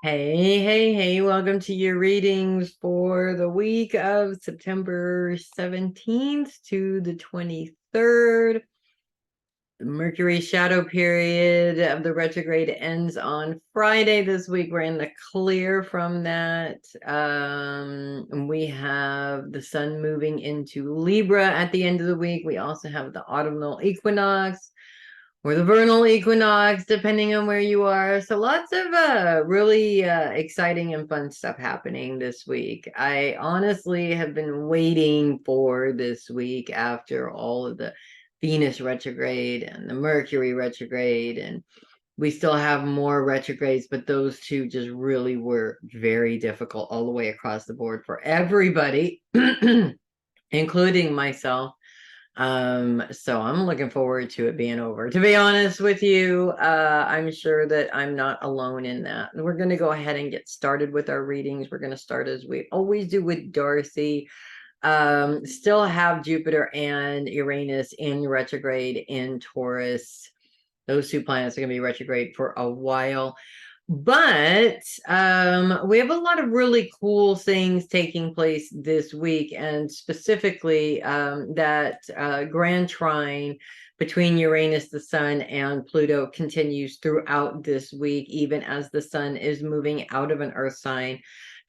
Hey, welcome to your readings for the week of September 17th to the 23rd. The Mercury shadow period of the retrograde ends on Friday this week. We're in the clear from that. We have the sun moving into Libra at the end of the week. We also have the autumnal equinox or the vernal equinox, depending on where you are. So lots of really exciting and fun stuff happening this week. I honestly have been waiting for this week after all of the Venus retrograde and the Mercury retrograde, and we still have more retrogrades, but those two just really were very difficult all the way across the board for everybody, including myself. So I'm looking forward to it being over. To be honest with you, I'm sure that I'm not alone in that. We're going to go ahead and get started with our readings. We're going to start as we always do with Darcy. Still have Jupiter and Uranus in retrograde in Taurus. Those two planets are going to be retrograde for a while. But we have a lot of really cool things taking place this week, and specifically that grand trine between Uranus, the Sun, and Pluto continues throughout this week, even as the Sun is moving out of an Earth sign.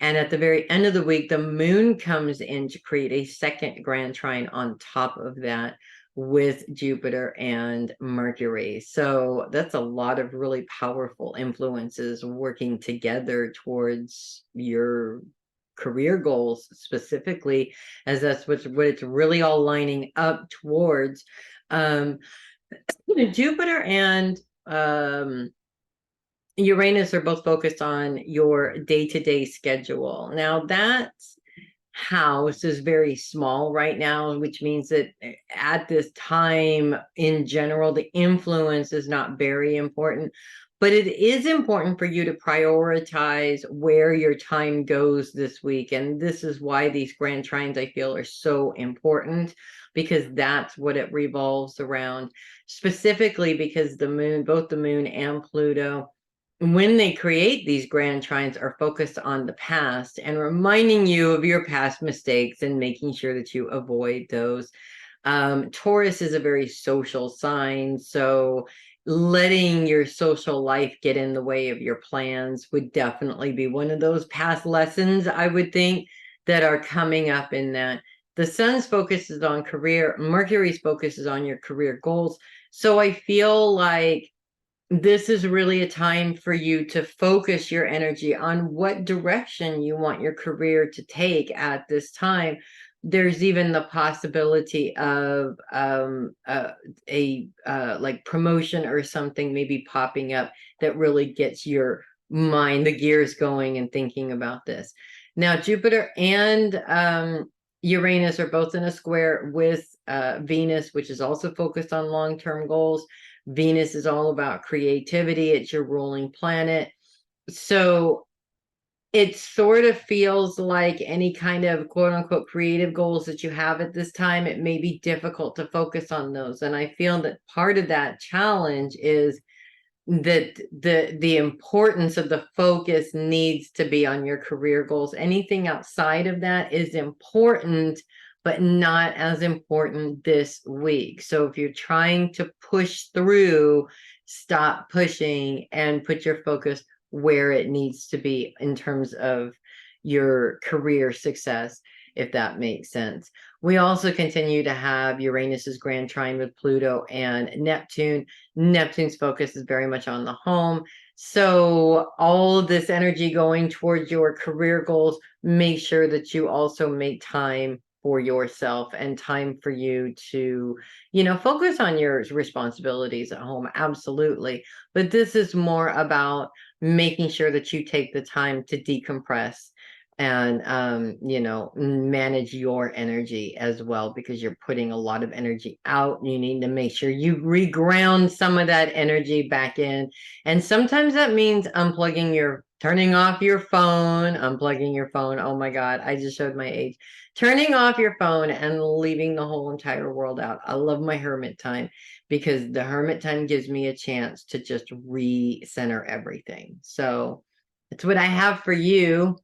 And at the very end of the week, the Moon comes in to create a second grand trine on top of that with Jupiter and Mercury. So that's a lot of really powerful influences working together towards your career goals specifically, as that's what it's really all lining up towards. Jupiter and Uranus are both focused on your day-to-day schedule. Now that's house is very small right now, which means that at this time in general, the influence is not very important, but it is important for you to prioritize where your time goes this week. And this is why these grand trines, I feel, are so important, because that's what it revolves around, specifically because the moon, both the moon and Pluto, when they create these grand trines, are focused on the past and reminding you of your past mistakes and making sure that you avoid those. Taurus is a very social sign, so letting your social life get in the way of your plans would definitely be one of those past lessons, I would think, that are coming up in that. The sun's focus is on career, Mercury's focus is on your career goals. So I feel like this is really a time for you to focus your energy on what direction you want your career to take at this time. There's even the possibility of like promotion or something maybe popping up that really gets your mind, the gears going and thinking about this. Now, Jupiter and Uranus are both in a square with Venus, which is also focused on long-term goals. Venus is all about creativity. It's your ruling planet. So it sort of feels like any kind of quote unquote creative goals that you have at this time, it may be difficult to focus on those. And I feel that part of that challenge is that the importance of the focus needs to be on your career goals. Anything outside of that is important, but not as important this week. So if you're trying to push through, stop pushing and put your focus where it needs to be in terms of your career success, if that makes sense. We also continue to have Uranus's grand trine with Pluto and Neptune. Neptune's focus is very much on the home. So all of this energy going towards your career goals, make sure that you also make time for yourself and time for you to, focus on your responsibilities at home. Absolutely. But this is more about making sure that you take the time to decompress and manage your energy as well, because you're putting a lot of energy out. You need to make sure you reground some of that energy back in. And sometimes that means turning off your phone, unplugging your phone. Oh my God, I just showed my age. Turning off your phone and leaving the whole entire world out. I love my hermit time, because the hermit time gives me a chance to just recenter everything. So That's what I have for you,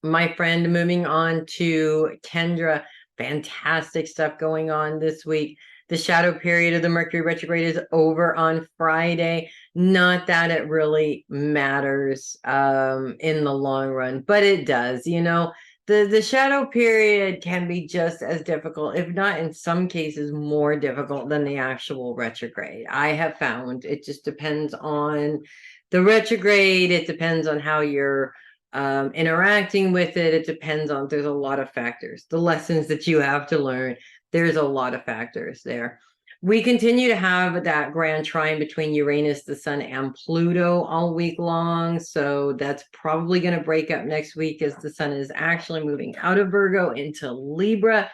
my friend. Moving on to Kendra. Fantastic stuff going on this week. The shadow period of the Mercury retrograde is over on Friday. Not that it really matters in the long run, but it does. The shadow period can be just as difficult, if not in some cases more difficult than the actual retrograde. I have found it just depends on the retrograde. It depends on how you're interacting with it. It depends on, there's a lot of factors. The lessons that you have to learn, there's a lot of factors there. We continue to have that grand trine between Uranus, the Sun, and Pluto all week long. So that's probably going to break up next week as the Sun is actually moving out of Virgo into Libra.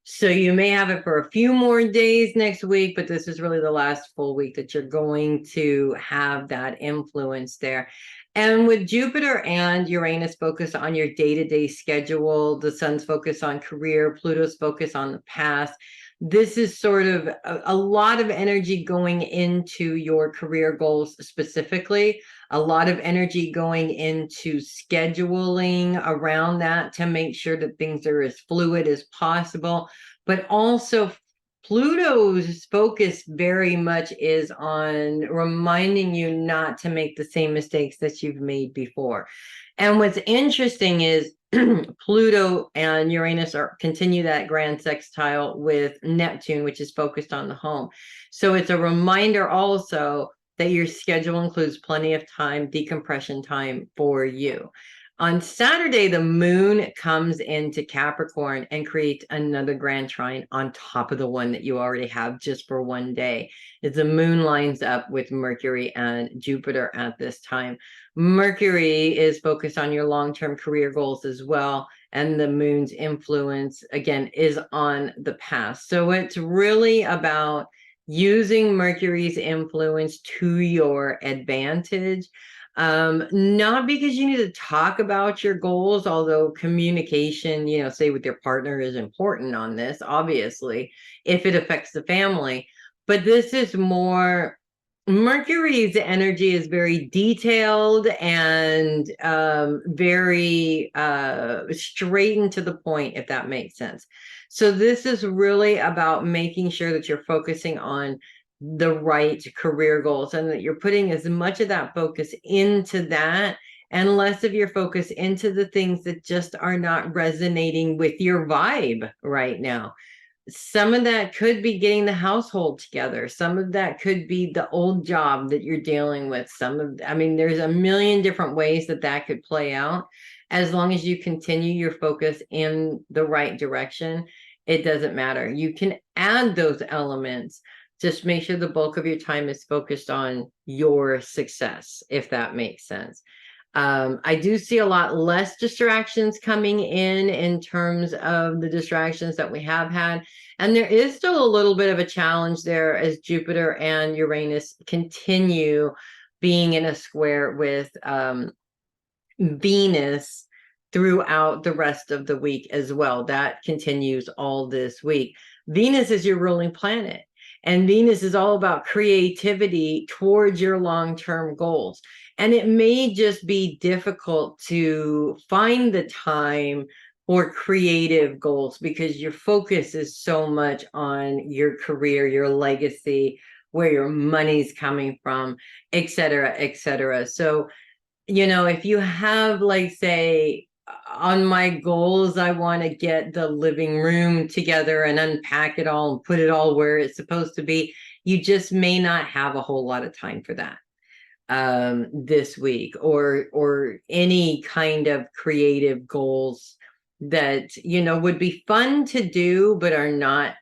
So you may have it for a few more days next week, but this is really the last full week that you're going to have that influence there. And with Jupiter and Uranus focus on your day-to-day schedule, the Sun's focus on career, Pluto's focus on the past. This is sort of a lot of energy going into your career goals specifically, a lot of energy going into scheduling around that to make sure that things are as fluid as possible. But also Pluto's focus very much is on reminding you not to make the same mistakes that you've made before. And what's interesting is Pluto and Uranus continue that grand sextile with Neptune, which is focused on the home. So it's a reminder also that your schedule includes plenty of time, decompression time for you. On Saturday, the moon comes into Capricorn and creates another grand trine on top of the one that you already have just for one day. As the moon lines up with Mercury and Jupiter at this time. Mercury is focused on your long-term career goals as well. And the moon's influence, again, is on the past. So it's really about using Mercury's influence to your advantage. Not because you need to talk about your goals, although communication, say with your partner is important on this, obviously, if it affects the family. But this is more, Mercury's energy is very detailed and very straight and to the point, if that makes sense. So this is really about making sure that you're focusing on the right career goals and that you're putting as much of that focus into that and less of your focus into the things that just are not resonating with your vibe right now. Some of that could be getting the household together. Some of that could be the old job that you're dealing with. There's a million different ways that could play out. As long as you continue your focus in the right direction, it doesn't matter. You can add those elements. Just make sure the bulk of your time is focused on your success, if that makes sense. I do see a lot less distractions coming in terms of the distractions that we have had. And there is still a little bit of a challenge there as Jupiter and Uranus continue being in a square with Venus throughout the rest of the week as well. That continues all this week. Venus is your ruling planet. And Venus is all about creativity towards your long-term goals. And it may just be difficult to find the time for creative goals because your focus is so much on your career, your legacy, where your money's coming from, et cetera, et cetera. So, if you have, like, say, on my goals, I want to get the living room together and unpack it all and put it all where it's supposed to be. You just may not have a whole lot of time for that this week, or any kind of creative goals that, would be fun to do, but are not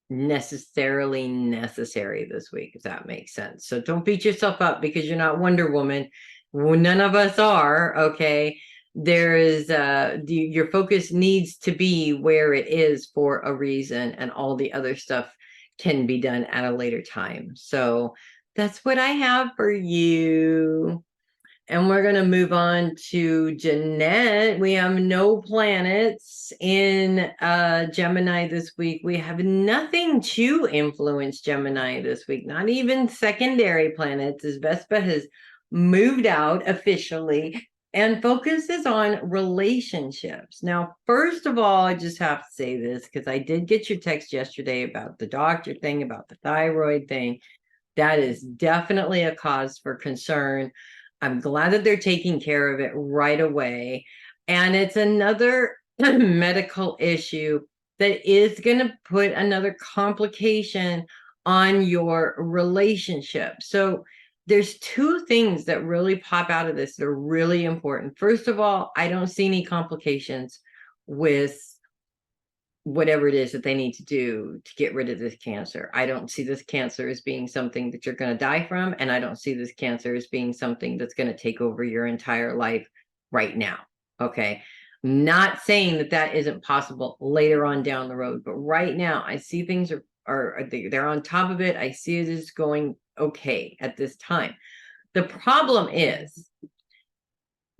necessarily necessary this week, if that makes sense. So don't beat yourself up because you're not Wonder Woman. None of us are, okay? There is your focus needs to be where it is for a reason, and all the other stuff can be done at a later time. So that's what I have for you. And we're going to move on to Jeannette. We have no planets in Gemini this week. We have nothing to influence Gemini this week, not even secondary planets, as Vespa has moved out officially and focuses on relationships. Now, first of all, I just have to say this because I did get your text yesterday about the doctor thing, about the thyroid thing. That is definitely a cause for concern. I'm glad that they're taking care of it right away. And it's another medical issue that is going to put another complication on your relationship. So there's two things that really pop out of this that are really important. First of all, I don't see any complications with whatever it is that they need to do to get rid of this cancer. I don't see this cancer as being something that you're going to die from, and I don't see this cancer as being something that's going to take over your entire life right now. Okay. Not saying that that isn't possible later on down the road, but right now I see things are they're on top of it. I see it as going okay at this time. The problem is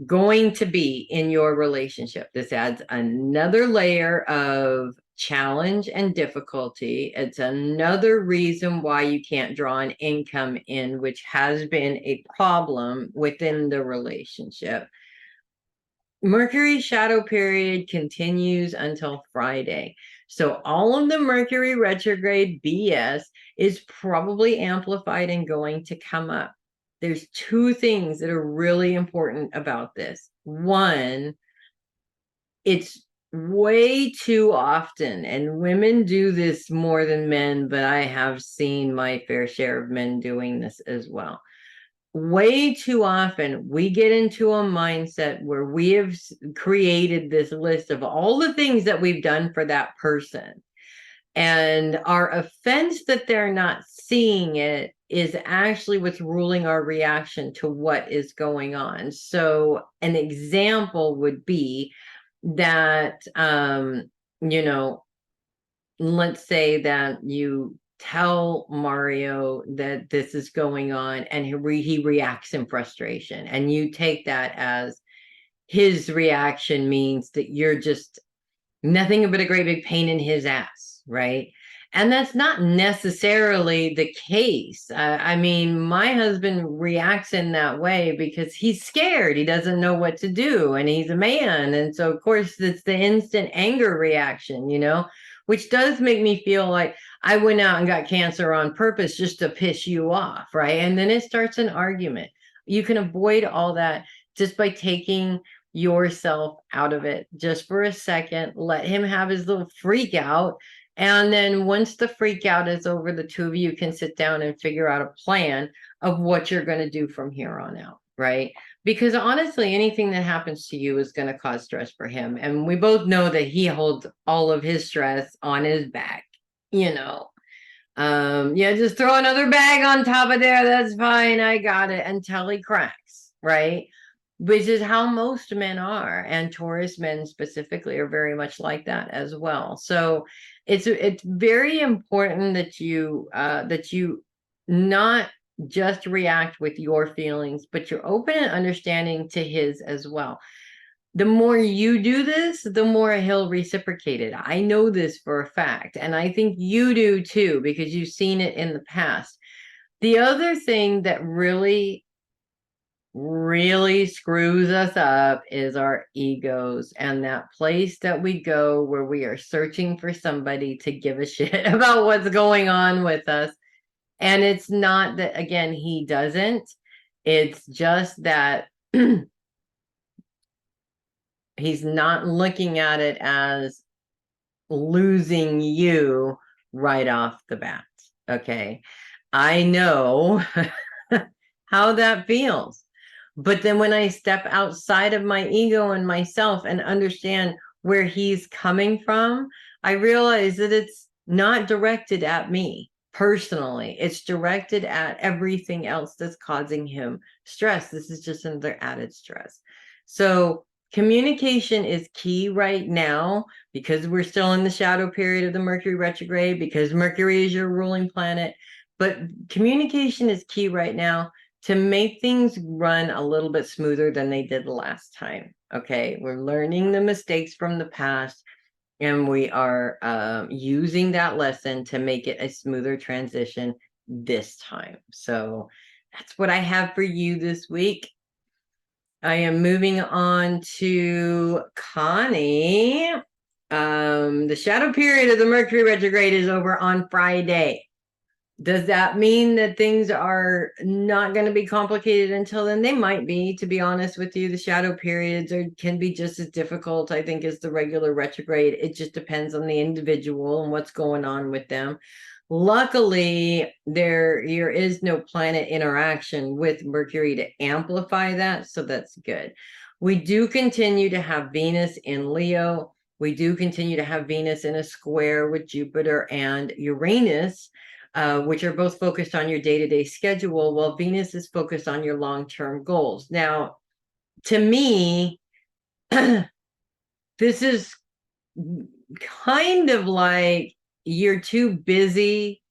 going to be in your relationship. This adds another layer of challenge and difficulty. It's another reason why you can't draw an income in, which has been a problem within the relationship. Mercury shadow period continues until Friday. So all of the Mercury retrograde BS is probably amplified and going to come up. There's two things that are really important about this. One, it's way too often, and women do this more than men, but I have seen my fair share of men doing this as well. Way too often we get into a mindset where we have created this list of all the things that we've done for that person, and our offense that they're not seeing it is actually what's ruling our reaction to what is going on. So an example would be that you know, let's say that you tell Mario that this is going on and he reacts in frustration, and you take that as his reaction means that you're just nothing but a great big pain in his ass, right? And that's not necessarily the case. I mean, my husband reacts in that way because he's scared. He doesn't know what to do, and he's a man. And so, of course, it's the instant anger reaction, you know, which does make me feel like I went out and got cancer on purpose just to piss you off, right? And then it starts an argument. You can avoid all that just by taking yourself out of it just for a second. Let him have his little freak out, and then once the freak out is over, the two of you can sit down and figure out a plan of what you're going to do from here on out, right? Because honestly, anything that happens to you is going to cause stress for him, and we both know that he holds all of his stress on his back, you know. Yeah, just throw another bag on top of there, that's fine, I got it, until he cracks, right? Which is how most men are, and Taurus men specifically are very much like that as well. So it's very important that you not just react with your feelings, but you're open and understanding to his as well. The more you do this, the more he'll reciprocate it. I know this for a fact, and I think you do too, because you've seen it in the past. The other thing that really screws us up is our egos, and that place that we go where we are searching for somebody to give a shit about what's going on with us. And it's not that, again, he doesn't. It's just that he's not looking at it as losing you right off the bat. Okay. I know how that feels. But then when I step outside of my ego and myself and understand where he's coming from, I realize that it's not directed at me personally. It's directed at everything else that's causing him stress. This is just another added stress. So communication is key right now, because we're still in the shadow period of the Mercury retrograde, because Mercury is your ruling planet. But communication is key right now to make things run a little bit smoother than they did last time. Okay, we're learning the mistakes from the past, and we are using that lesson to make it a smoother transition this time. So that's what I have for you this week. I am moving on to Connie. The shadow period of the Mercury retrograde is over on Friday. Does that mean that things are not going to be complicated until then? They might be, to be honest with you. The shadow periods can be just as difficult, I think, as the regular retrograde. It just depends on the individual and what's going on with them. Luckily, there is no planet interaction with Mercury to amplify that, so that's good. We do continue to have Venus in Leo. We do continue to have Venus in a square with Jupiter and Uranus, which are both focused on your day-to-day schedule, while Venus is focused on your long-term goals. Now, to me, this is kind of like you're too busy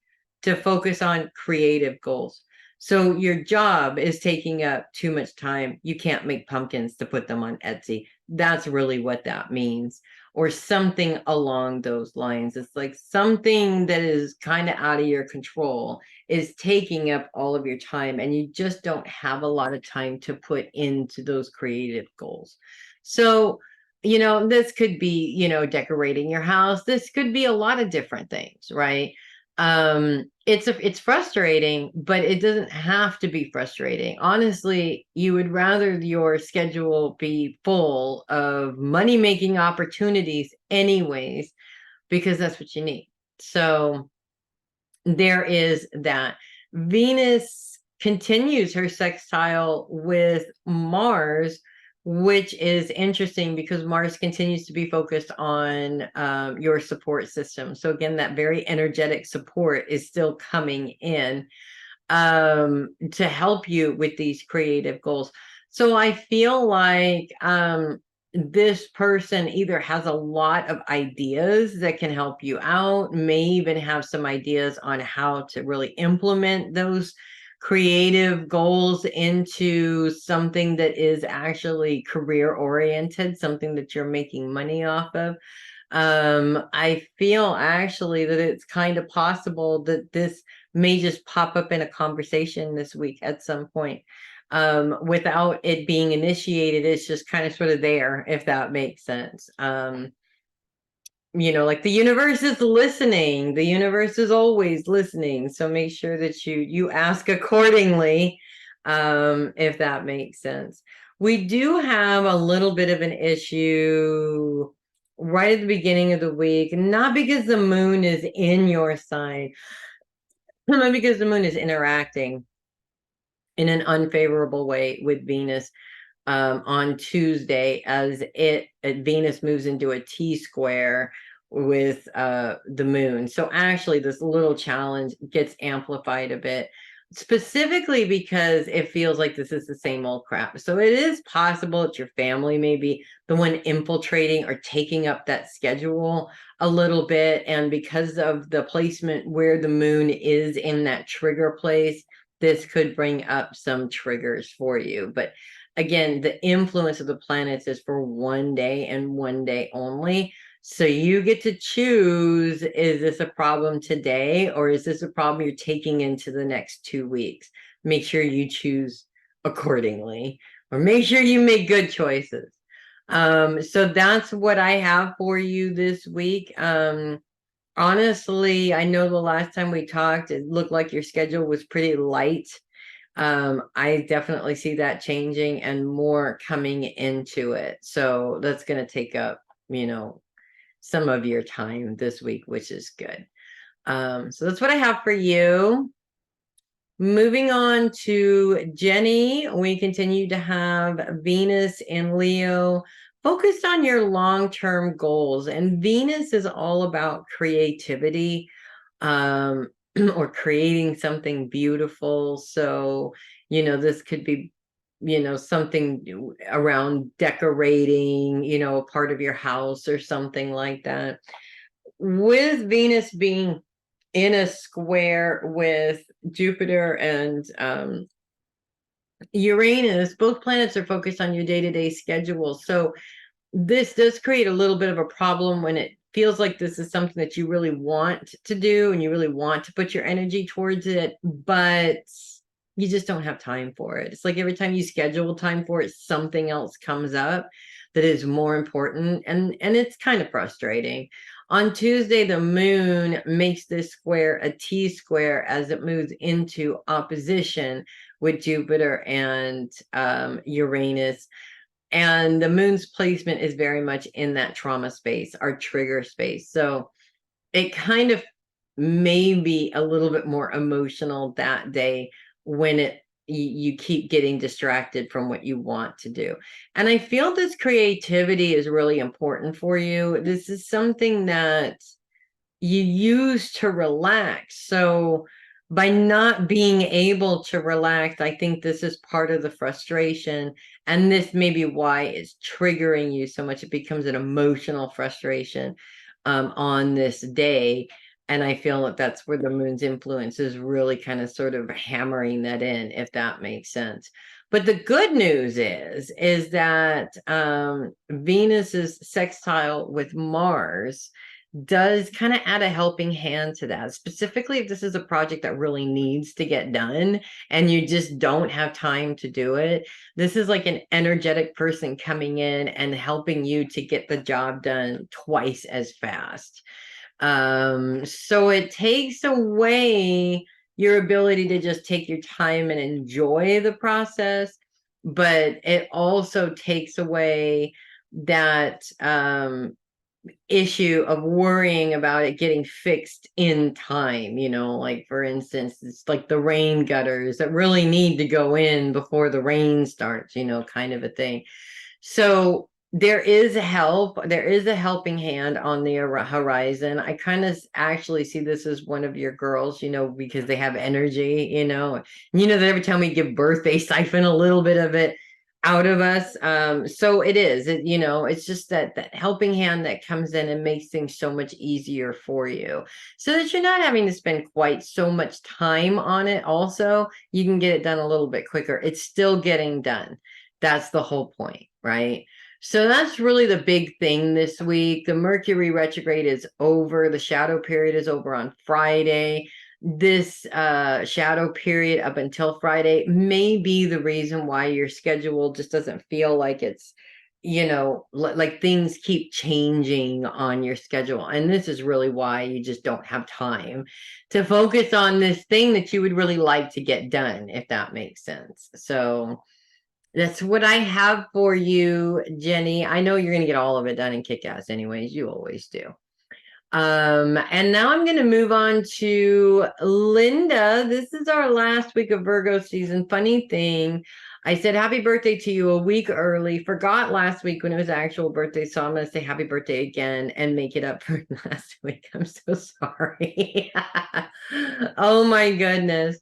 to focus on creative goals. So your job is taking up too much time. You can't make pumpkins to put them on Etsy. That's really what that means. Or something along those lines. It's like something that is kind of out of your control is taking up all of your time, and you just don't have a lot of time to put into those creative goals. So, this could be, decorating your house. This could be a lot of different things, right? It's frustrating, but it doesn't have to be frustrating. Honestly, you would rather your schedule be full of money-making opportunities anyways, because that's what you need. So there is that. Venus continues her sextile with Mars, which is interesting because Mars continues to be focused on your support system. So again, that very energetic support is still coming in to help you with these creative goals. So I feel like this person either has a lot of ideas that can help you out, may even have some ideas on how to really implement those creative goals into something that is actually career oriented, something that you're making money off of. I feel actually that it's kind of possible that this may just pop up in a conversation this week at some point. Without it being initiated, it's just kind of sort of there, if that makes sense. Like the universe is listening. The universe is always listening. So make sure that you ask accordingly, if that makes sense. We do have a little bit of an issue right at the beginning of the week, not because the moon is in your sign, not because the moon is interacting in an unfavorable way with Venus on Tuesday, as Venus moves into a T square with the moon. So actually this little challenge gets amplified a bit, specifically because it feels like this is the same old crap. So it is possible that your family may be the one infiltrating or taking up that schedule a little bit. And because of the placement where the moon is in that trigger place, this could bring up some triggers for you. But again, the influence of the planets is for one day and one day only. So you get to choose, is this a problem today, or is this a problem you're taking into the next 2 weeks? Make sure you choose accordingly, or make sure you make good choices. So that's what I have for you this week. Honestly, I know the last time we talked, it looked like your schedule was pretty light. I definitely see that changing and more coming into it. So that's going to take up, some of your time this week, which is good. So that's what I have for you. Moving on to Jenny, we continue to have Venus in Leo, focused on your long-term goals. And Venus is all about creativity, or creating something beautiful. So, this could be, something around decorating, a part of your house or something like that. With Venus being in a square with Jupiter and Uranus, both planets are focused on your day-to-day schedule. So this does create a little bit of a problem when it feels like this is something that you really want to do and you really want to put your energy towards it, but you just don't have time for it. It's like every time you schedule time for it, something else comes up that is more important, and it's kind of frustrating. On Tuesday, the moon makes this square a T-square as it moves into opposition with Jupiter and Uranus. And the moon's placement is very much in that trauma space, our trigger space. So it kind of may be a little bit more emotional that day when you keep getting distracted from what you want to do. And I feel this creativity is really important for you. This is something that you use to relax. So by not being able to relax, I think this is part of the frustration. And this may be why it's triggering you so much. It becomes an emotional frustration on this day. And I feel that that's where the moon's influence is really kind of sort of hammering that in, if that makes sense. But the good news is that Venus's sextile with Mars does kind of add a helping hand to that, specifically if this is a project that really needs to get done and you just don't have time to do it. This is like an energetic person coming in and helping you to get the job done twice as fast. So it takes away your ability to just take your time and enjoy the process, but it also takes away that issue of worrying about it getting fixed in time. Like for instance, it's like the rain gutters that really need to go in before the rain starts, kind of a thing. So there is help. There is a helping hand on the horizon. I kind of actually see this as one of your girls, because they have energy, that every time we give birth, they siphon a little bit of it out of us. So it's just that helping hand that comes in and makes things so much easier for you, so that you're not having to spend quite so much time on it. Also, you can get it done a little bit quicker. It's still getting done. That's the whole point, right? So that's really the big thing this week. The Mercury retrograde is over. The shadow period is over on Friday. This shadow period up until Friday may be the reason why your schedule just doesn't feel like it's, like things keep changing on your schedule. And this is really why you just don't have time to focus on this thing that you would really like to get done, if that makes sense. So that's what I have for you, Jenny. I know you're going to get all of it done in kick-ass anyways. You always do. And now I'm going to move on to Linda. This is our last week of Virgo season. Funny thing, I said happy birthday to you a week early. Forgot last week when it was actual birthday, so I'm going to say happy birthday again and make it up for last week. I'm so sorry. Oh my goodness.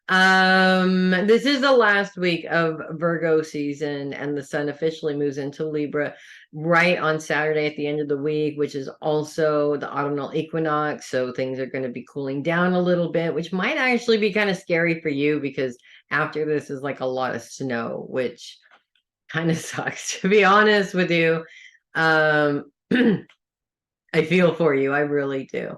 This is the last week of Virgo season, and the sun officially moves into Libra right on Saturday at the end of the week, which is also the autumnal equinox. So things are going to be cooling down a little bit, which might actually be kind of scary for you, because after this is like a lot of snow, which kind of sucks, to be honest with you. I feel for you. I really do.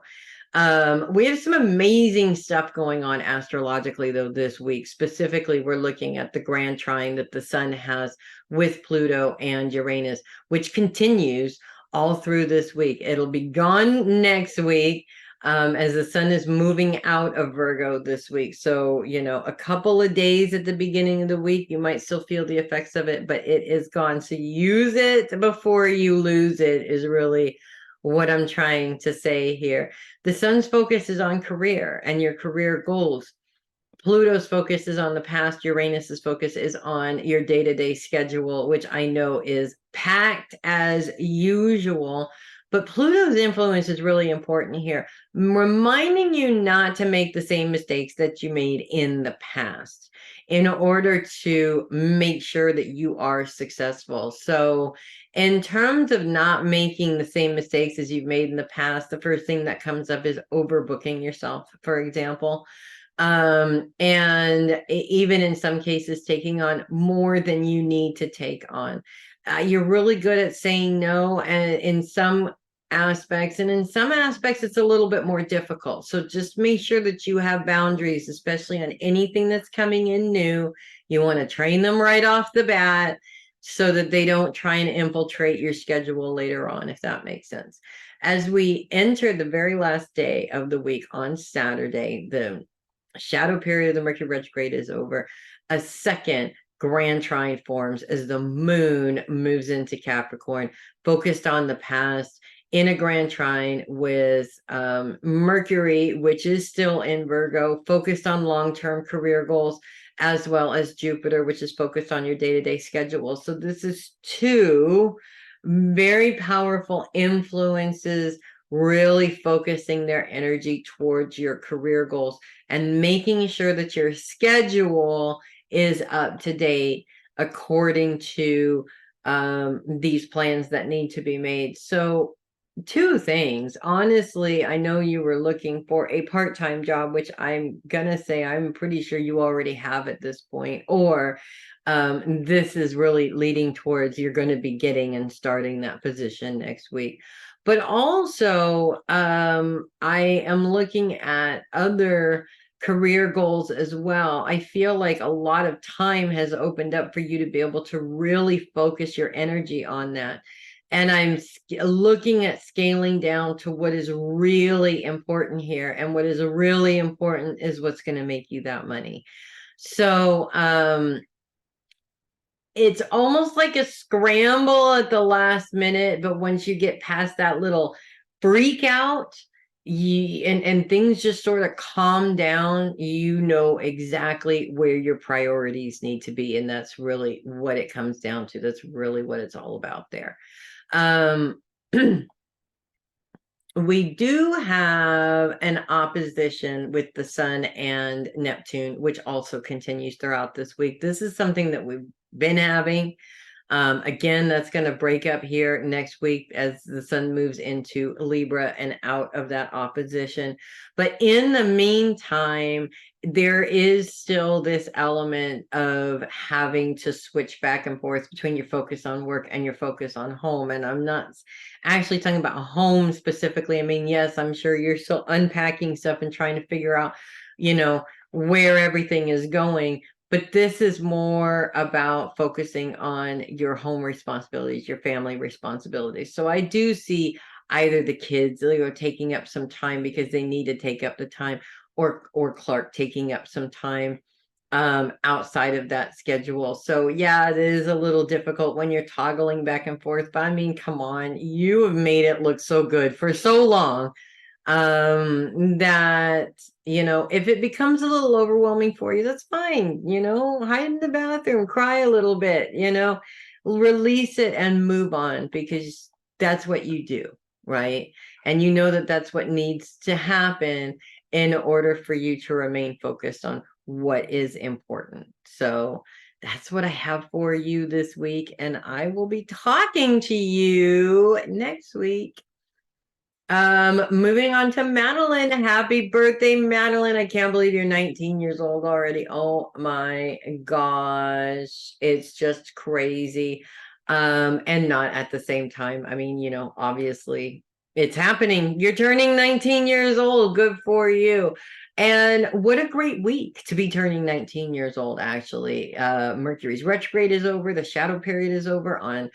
We have some amazing stuff going on astrologically, though, this week. Specifically, we're looking at the grand trine that the sun has with Pluto and Uranus, which continues all through this week. It'll be gone next week, as the sun is moving out of Virgo this week. So, a couple of days at the beginning of the week, you might still feel the effects of it, but it is gone. So use it before you lose it, is really what I'm trying to say here. The sun's focus is on career and your career goals. Pluto's focus is on the past. Uranus's focus is on your day-to-day schedule, which I know is packed as usual. But Pluto's influence is really important here, reminding you not to make the same mistakes that you made in the past in order to make sure that you are successful. So in terms of not making the same mistakes as you've made in the past, the first thing that comes up is overbooking yourself, for example. And even in some cases, taking on more than you need to take on. You're really good at saying no, and in some aspects, and in some aspects it's a little bit more difficult. So just make sure that you have boundaries, especially on anything that's coming in new. You want to train them right off the bat so that they don't try and infiltrate your schedule later on, if that makes sense. As we enter the very last day of the week on Saturday, the shadow period of the Mercury retrograde is over. A second grand trine forms as the moon moves into Capricorn, focused on the past, in a grand trine with Mercury, which is still in Virgo, focused on long-term career goals, as well as Jupiter, which is focused on your day-to-day schedule. So this is two very powerful influences really focusing their energy towards your career goals and making sure that your schedule is up to date according to these plans that need to be made. So two things. Honestly, I know you were looking for a part-time job, which I'm gonna say I'm pretty sure you already have at this point, or this is really leading towards you're going to be getting and starting that position next week. But also, I am looking at other career goals as well. I feel like a lot of time has opened up for you to be able to really focus your energy on that. And I'm looking at scaling down to what is really important here. And what is really important is what's going to make you that money. So, it's almost like a scramble at the last minute, but once you get past that little freak out, and things just sort of calm down, you know exactly where your priorities need to be. And that's really what it comes down to. That's really what it's all about there. We do have an opposition with the Sun and Neptune, which also continues throughout this week. This is something that we've been having. Again, that's going to break up here next week as the Sun moves into Libra and out of that opposition. But in the meantime, there is still this element of having to switch back and forth between your focus on work and your focus on home. And I'm not actually talking about home specifically. I mean, yes, I'm sure you're still unpacking stuff and trying to figure out, where everything is going. But this is more about focusing on your home responsibilities, your family responsibilities. So I do see either the kids taking up some time because they need to take up the time, or Clark taking up some time outside of that schedule. So yeah, it is a little difficult when you're toggling back and forth. But I mean, come on, you have made it look so good for so long that if it becomes a little overwhelming for you, that's fine. Hide in the bathroom, cry a little bit, release it and move on, because that's what you do, right? And that's what needs to happen in order for you to remain focused on what is important. So that's what I have for you this week, and I will be talking to you next week. Moving on to Matalyn. Happy birthday, Matalyn. I can't believe you're 19 years old already. Oh my gosh. It's just crazy. And not at the same time. I mean, obviously it's happening. You're turning 19 years old. Good for you. And what a great week to be turning 19 years old, actually. Mercury's retrograde is over. The shadow period is over on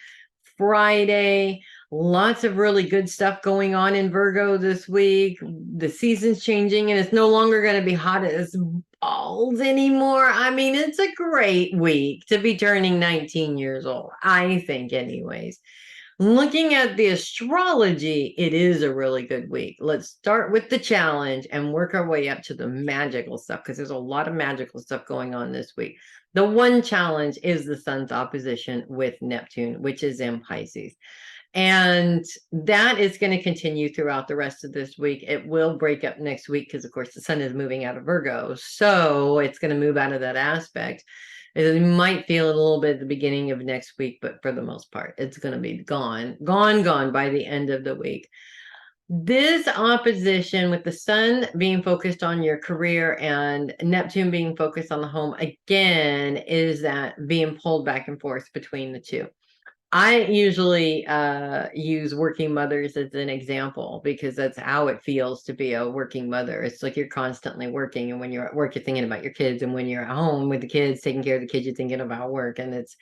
Friday. Lots of really good stuff going on in Virgo this week. The season's changing and it's no longer going to be hot as balls anymore. I mean, it's a great week to be turning 19 years old, I think, anyways. Looking at the astrology, it is a really good week. Let's start with the challenge and work our way up to the magical stuff, because there's a lot of magical stuff going on this week. The one challenge is the Sun's opposition with Neptune, which is in Pisces. And that is going to continue throughout the rest of this week. It will break up next week because, of course, the Sun is moving out of Virgo. So it's going to move out of that aspect. You might feel it a little bit at the beginning of next week, but for the most part, it's going to be gone by the end of the week. This opposition with the Sun being focused on your career and Neptune being focused on the home, again, is that being pulled back and forth between the two. I usually use working mothers as an example because that's how it feels to be a working mother. It's like you're constantly working, and when you're at work, you're thinking about your kids, and when you're at home with the kids, taking care of the kids, you're thinking about work, and it's,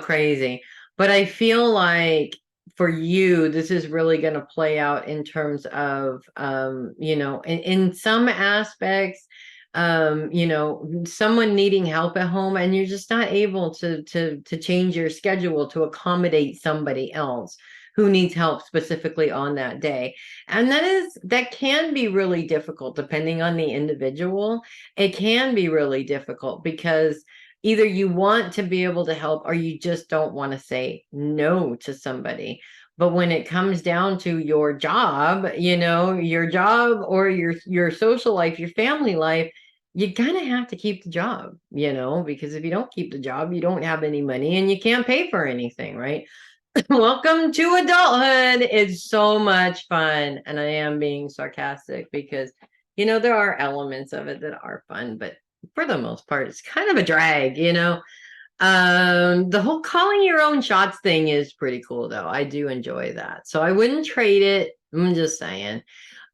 crazy. But I feel like for you, this is really going to play out in terms of, in some aspects, someone needing help at home, and you're just not able to change your schedule to accommodate somebody else who needs help specifically on that day. And that can be really difficult depending on the individual. It can be really difficult because either you want to be able to help or you just don't want to say no to somebody. But when it comes down to your job, your job or your social life, your family life, you kind of have to keep the job, because if you don't keep the job, you don't have any money and you can't pay for anything, right? Welcome to adulthood. It's so much fun. And I am being sarcastic because, there are elements of it that are fun, but for the most part, it's kind of a drag. The whole calling your own shots thing is pretty cool, though. I do enjoy that. So I wouldn't trade it. I'm just saying.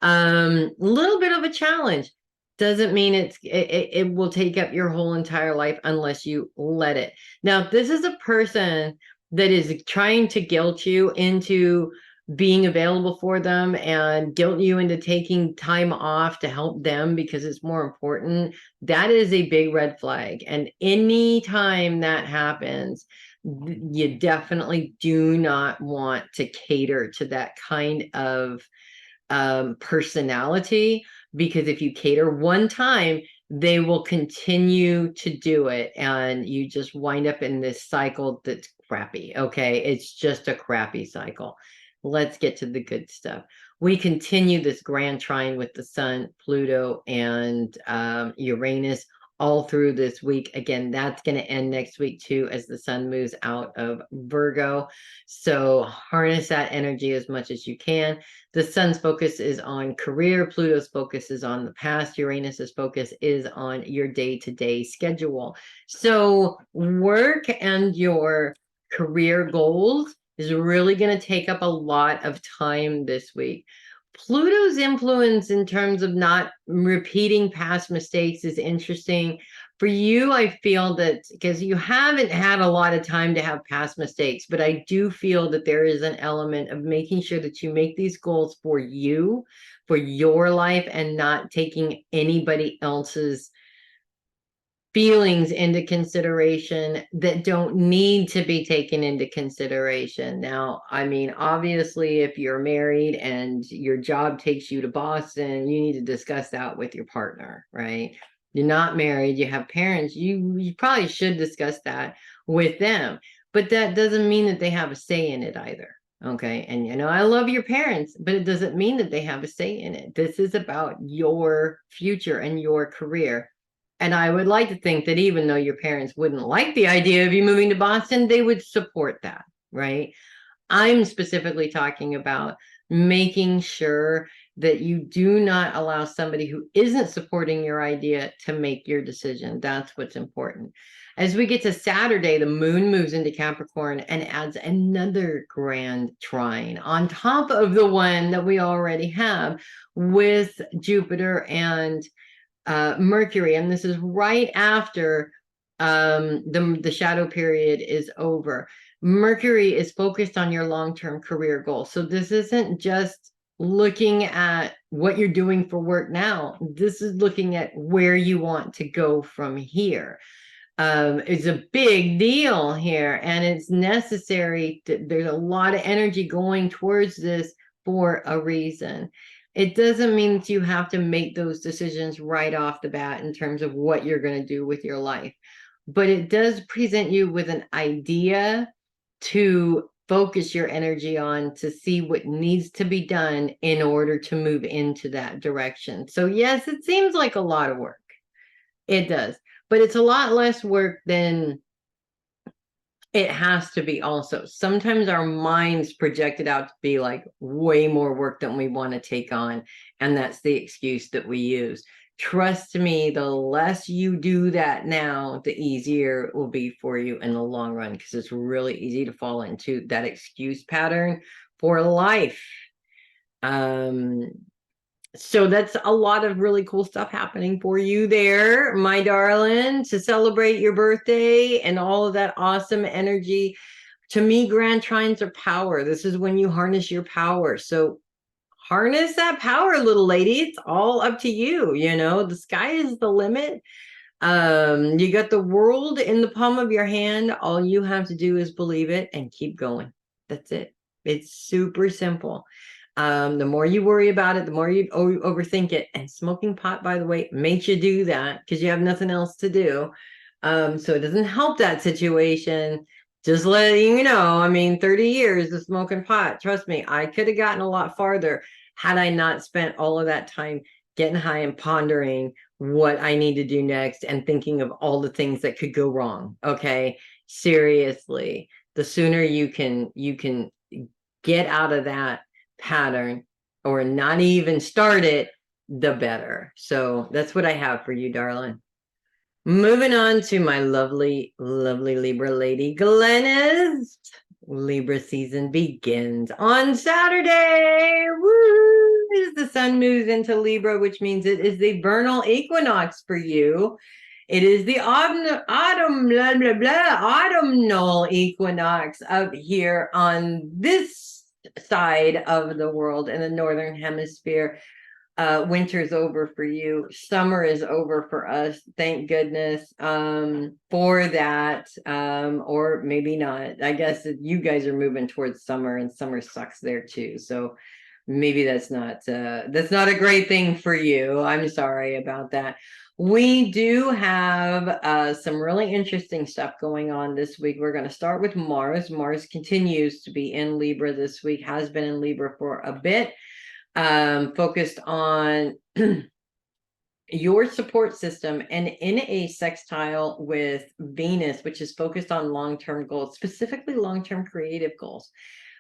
A little bit of a challenge. Doesn't mean it will take up your whole entire life unless you let it. Now, if this is a person that is trying to guilt you into being available for them and guilt you into taking time off to help them because it's more important, that is a big red flag. And anytime that happens, you definitely do not want to cater to that kind of personality, because if you cater one time, they will continue to do it, and you just wind up in this cycle that's crappy. Okay, it's just a crappy cycle. Let's get to the good stuff. We continue this grand trine with the sun, Pluto, and Uranus all through this week. Again, that's going to end next week too, as the sun moves out of Virgo. So harness that energy as much as you can. The sun's focus is on career. Pluto's focus is on the past. Uranus's focus is on your day-to-day schedule. So work and your career goals is really going to take up a lot of time this week. Pluto's influence in terms of not repeating past mistakes is interesting. For you, I feel that because you haven't had a lot of time to have past mistakes, but I do feel that there is an element of making sure that you make these goals for you, for your life, and not taking anybody else's feelings into consideration that don't need to be taken into consideration. Now, I mean, obviously, if you're married and your job takes you to Boston, you need to discuss that with your partner, right? You're not married, you have parents, you probably should discuss that with them. But that doesn't mean that they have a say in it either. Okay. And I love your parents, but it doesn't mean that they have a say in it. This is about your future and your career. And I would like to think that even though your parents wouldn't like the idea of you moving to Boston, they would support that, right? I'm specifically talking about making sure that you do not allow somebody who isn't supporting your idea to make your decision. That's what's important. As we get to Saturday, the moon moves into Capricorn and adds another grand trine on top of the one that we already have with Jupiter and Mercury, and this is right after the shadow period is over. Mercury is focused on your long-term career goals. So this isn't just looking at what you're doing for work now. This is looking at where you want to go from here. It's a big deal here, and it's necessary. There's a lot of energy going towards this for a reason. It doesn't mean that you have to make those decisions right off the bat in terms of what you're going to do with your life, but it does present you with an idea to focus your energy on, to see what needs to be done in order to move into that direction. So yes, it seems like a lot of work. It does, but it's a lot less work than it has to be also. Sometimes our minds project it out to be like way more work than we want to take on. And that's the excuse that we use. Trust me, the less you do that now, the easier it will be for you in the long run, because it's really easy to fall into that excuse pattern for life. So that's a lot of really cool stuff happening for you there, my darling, to celebrate your birthday and all of that awesome energy. To me, grand trines are power. This is when you harness your power. So harness that power, little lady. It's all up to you. You know, the sky is the limit. You got the world in the palm of your hand. All you have to do is believe it and keep going. That's it. It's super simple. The more you worry about it, the more you overthink it. And smoking pot, by the way, makes you do that because you have nothing else to do. So it doesn't help that situation. Just letting you know, I mean, 30 years of smoking pot. Trust me, I could have gotten a lot farther had I not spent all of that time getting high and pondering what I need to do next and thinking of all the things that could go wrong. Okay. Seriously, the sooner you can get out of that pattern or not even start it, the better. So that's what I have for you, darling. Moving on to my lovely, lovely Libra lady, Glennis. Libra season begins on Saturday. Woo! As the sun moves into Libra, which means it is the vernal equinox for you. It is the autumnal equinox up here on this side of the world in the northern hemisphere. Winter's over for you. Summer is over for us. Thank goodness for that. Or maybe not. I guess you guys are moving towards summer, and summer sucks there too. So maybe that's not a great thing for you. I'm sorry about that. We do have some really interesting stuff going on this week. We're going to start with Mars. Mars continues to be in Libra this week, has been in Libra for a bit. Focused on your support system and in a sextile with Venus, which is focused on long-term goals, specifically long-term creative goals.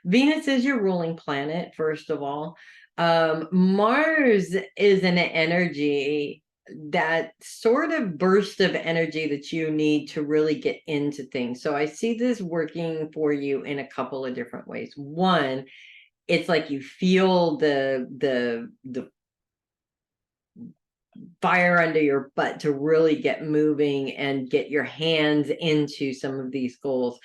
Venus is your ruling planet, first of all. Mars is an energy, that sort of burst of energy that you need to really get into things. So I see this working for you in a couple of different ways. One, it's like you feel the fire under your butt to really get moving and get your hands into some of these goals.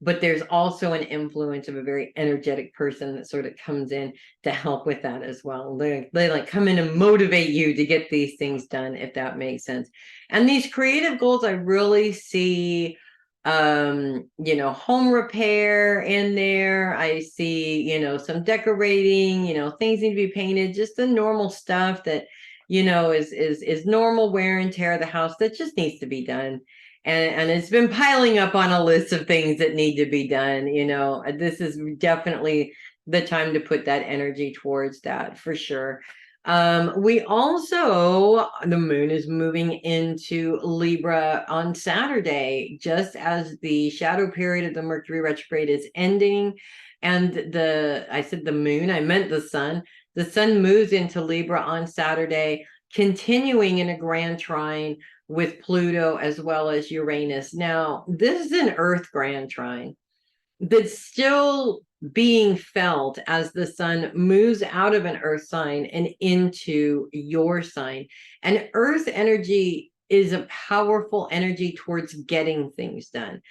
But there's also an influence of a very energetic person that sort of comes in to help with that as well. They like come in and motivate you to get these things done, if that makes sense. And these creative goals, I really see home repair in there. I see, some decorating, things need to be painted, just the normal stuff that, is normal wear and tear of the house that just needs to be done. And it's been piling up on a list of things that need to be done. This is definitely the time to put that energy towards that for sure. We also, the moon is moving into Libra on Saturday, just as the shadow period of the Mercury retrograde is ending. And I said the moon, I meant the sun. The sun moves into Libra on Saturday, continuing in a grand trine with Pluto as well as Uranus. Now, this is an Earth grand trine that's still being felt as the sun moves out of an earth sign and into your sign. And earth energy is a powerful energy towards getting things done.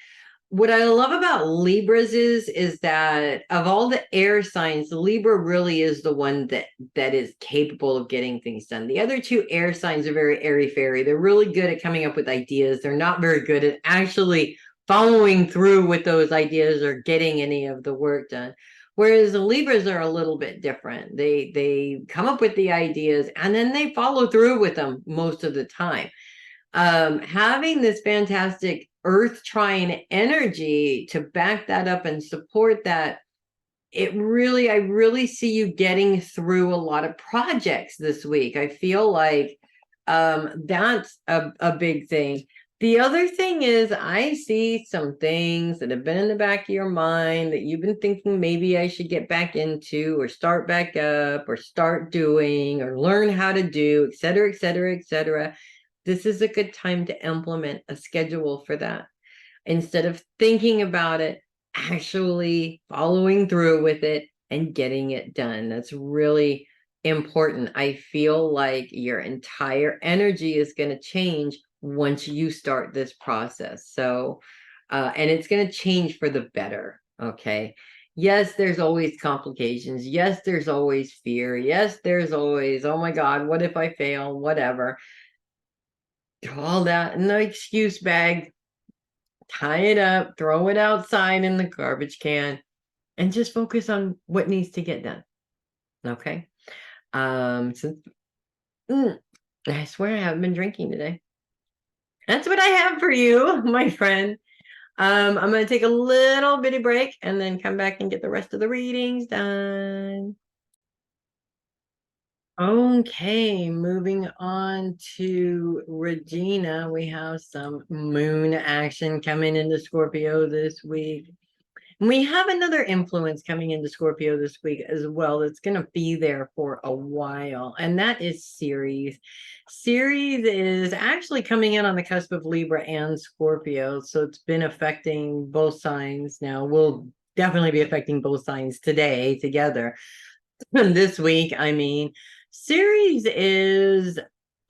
What I love about Libras is that of all the air signs, Libra really is the one that is capable of getting things done. The other two air signs are very airy-fairy. They're really good at coming up with ideas. They're not very good at actually following through with those ideas or getting any of the work done. Whereas the Libras are a little bit different. They come up with the ideas and then they follow through with them most of the time. Having this fantastic Earth trine energy to back that up and support that, I really see you getting through a lot of projects this week. I feel like that's a big thing. The other thing is, I see some things that have been in the back of your mind that you've been thinking maybe I should get back into or start back up or start doing or learn how to do, et cetera, et cetera, et cetera. This is a good time to implement a schedule for that. Instead of thinking about it, actually following through with it and getting it done. That's really important. I feel like your entire energy is going to change once you start this process. So, and it's going to change for the better. Okay. Yes, there's always complications. Yes, there's always fear. Yes, there's always, oh my God, what if I fail? Whatever. All that in the excuse bag, tie it up, throw it outside in the garbage can, and just focus on what needs to get done. Okay. Since I swear I haven't been drinking today. That's what I have for you, my friend. I'm going to take a little bitty break and then come back and get the rest of the readings done. Okay, moving on to Regina. We have some moon action coming into Scorpio this week. We have another influence coming into Scorpio this week as well that's going to be there for a while, and that is Ceres. Ceres is actually coming in on the cusp of Libra and Scorpio, so it's been affecting both signs. Now, will definitely be affecting both signs today together. This week, I mean, Ceres is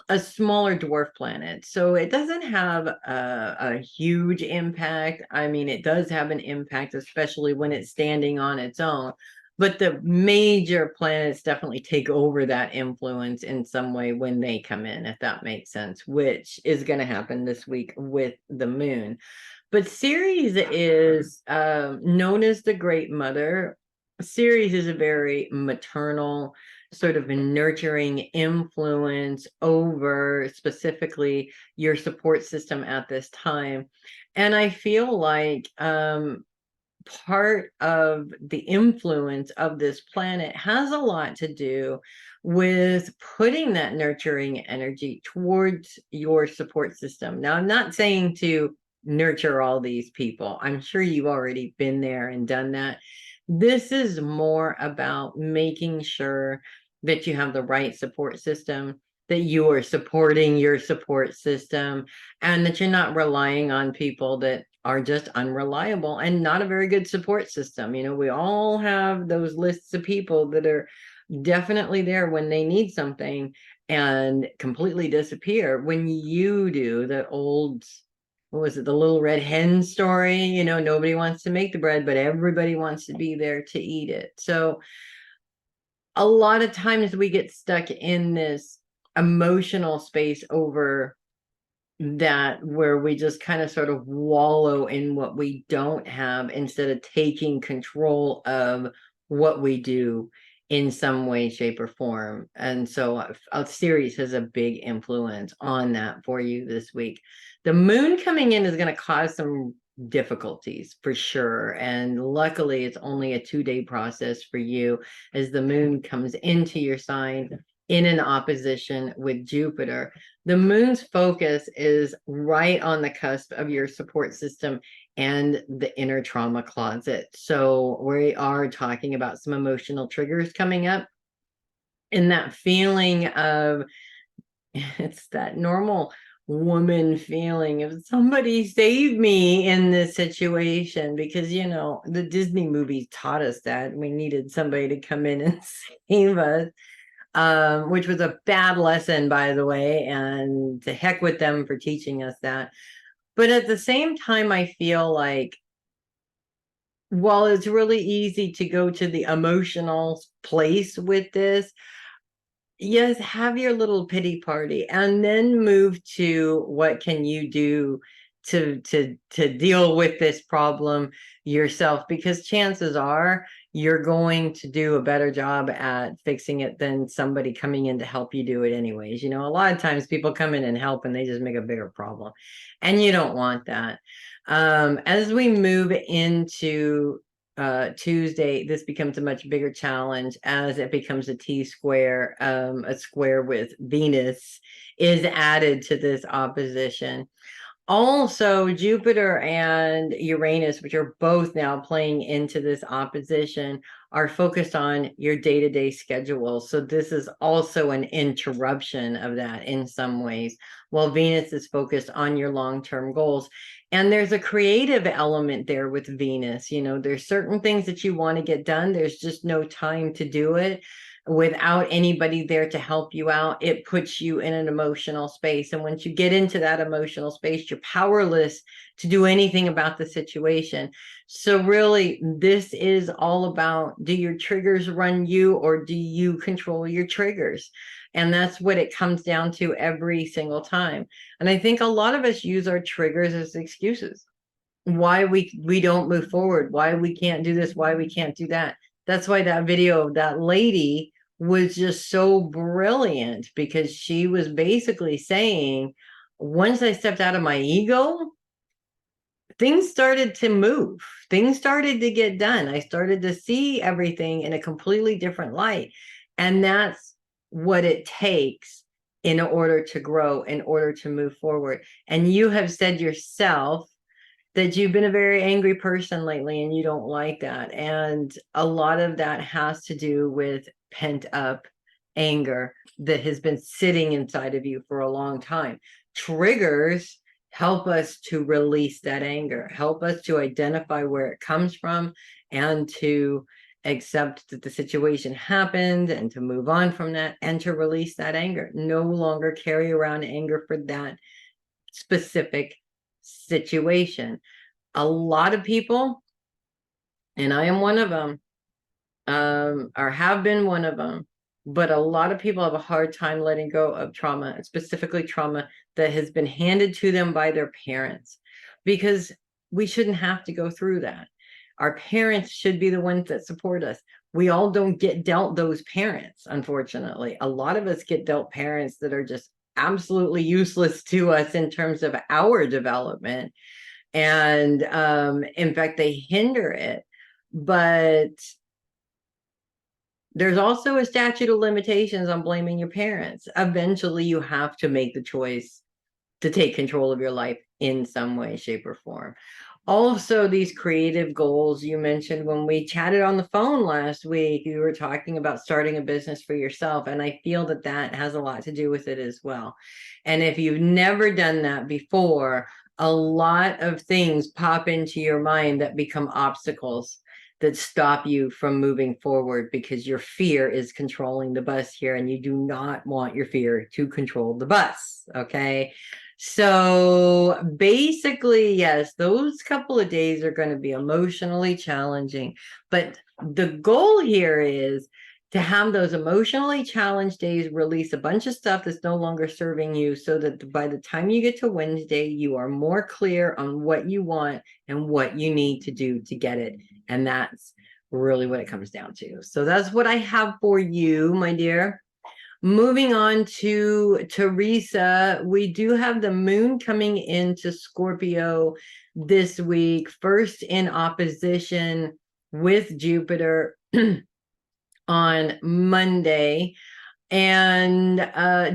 a smaller dwarf planet, so it doesn't have a huge impact. I mean, it does have an impact, especially when it's standing on its own, but the major planets definitely take over that influence in some way when they come in, if that makes sense, which is going to happen this week with the moon. But Ceres is known as the Great Mother. Ceres is a very maternal, sort of a nurturing influence over specifically your support system at this time. And I feel like part of the influence of this planet has a lot to do with putting that nurturing energy towards your support system. Now, I'm not saying to nurture all these people. I'm sure you've already been there and done that. This is more about making sure that you have the right support system, that you are supporting your support system, and that you're not relying on people that are just unreliable and not a very good support system. You know, we all have those lists of people that are definitely there when they need something and completely disappear when you do. The old, what was it, the little red hen story? You know, nobody wants to make the bread, but everybody wants to be there to eat it. So a lot of times we get stuck in this emotional space over that, where we just kind of sort of wallow in what we don't have instead of taking control of what we do in some way, shape, or form. And so a series has a big influence on that for you this week. The moon coming in is going to cause some difficulties for sure. And luckily, it's only a 2-day process for you as the moon comes into your sign in an opposition with Jupiter. The moon's focus is right on the cusp of your support system and the inner trauma closet. So we are talking about some emotional triggers coming up, and that feeling of, it's that normal woman feeling of somebody save me in this situation, because you know the Disney movies taught us that we needed somebody to come in and save us, which was a bad lesson, by the way, and to heck with them for teaching us that. But at the same time, I feel like while it's really easy to go to the emotional place with this, yes, have your little pity party and then move to what can you do to deal with this problem yourself, because chances are you're going to do a better job at fixing it than somebody coming in to help you do it anyways. You know, a lot of times people come in and help and they just make a bigger problem, and you don't want that. As we move into Tuesday, this becomes a much bigger challenge as it becomes a T-square. A square with Venus is added to this opposition. Also, Jupiter and Uranus, which are both now playing into this opposition, are focused on your day-to-day schedule. So this is also an interruption of that in some ways, while Venus is focused on your long-term goals. And there's a creative element there with Venus. You know, there's certain things that you want to get done. There's just no time to do it without anybody there to help you out. It puts you in an emotional space. And once you get into that emotional space, you're powerless to do anything about the situation. So really, this is all about, do your triggers run you, or do you control your triggers? And that's what it comes down to every single time. And I think a lot of us use our triggers as excuses. Why we don't move forward, why we can't do this, why we can't do that. That's why that video of that lady was just so brilliant, because she was basically saying, once I stepped out of my ego, things started to move. Things started to get done. I started to see everything in a completely different light. And that's what it takes in order to grow, in order to move forward. And you have said yourself that you've been a very angry person lately, and you don't like that. And a lot of that has to do with pent up anger that has been sitting inside of you for a long time. Triggers help us to release that anger, help us to identify where it comes from, and to accept that the situation happened, and to move on from that, and to release that anger. No longer carry around anger for that specific situation. A lot of people, and I am one of them, or have been one of them, but a lot of people have a hard time letting go of trauma, specifically trauma that has been handed to them by their parents, because we shouldn't have to go through that. Our parents should be the ones that support us. We all don't get dealt those parents, unfortunately. A lot of us get dealt parents that are just absolutely useless to us in terms of our development. And in fact, they hinder it. But there's also a statute of limitations on blaming your parents. Eventually, you have to make the choice to take control of your life in some way, shape, or form. Also, these creative goals you mentioned when we chatted on the phone last week, you were talking about starting a business for yourself. And I feel that that has a lot to do with it as well. And if you've never done that before, a lot of things pop into your mind that become obstacles that stop you from moving forward, because your fear is controlling the bus here, and you do not want your fear to control the bus. Okay. So basically, yes, those couple of days are going to be emotionally challenging, but the goal here is to have those emotionally challenged days release a bunch of stuff that's no longer serving you, so that by the time you get to Wednesday, you are more clear on what you want and what you need to do to get it. And that's really what it comes down to. So that's what I have for you, my dear. Moving on to Theresa, we do have the moon coming into Scorpio this week, first in opposition with Jupiter on Monday. And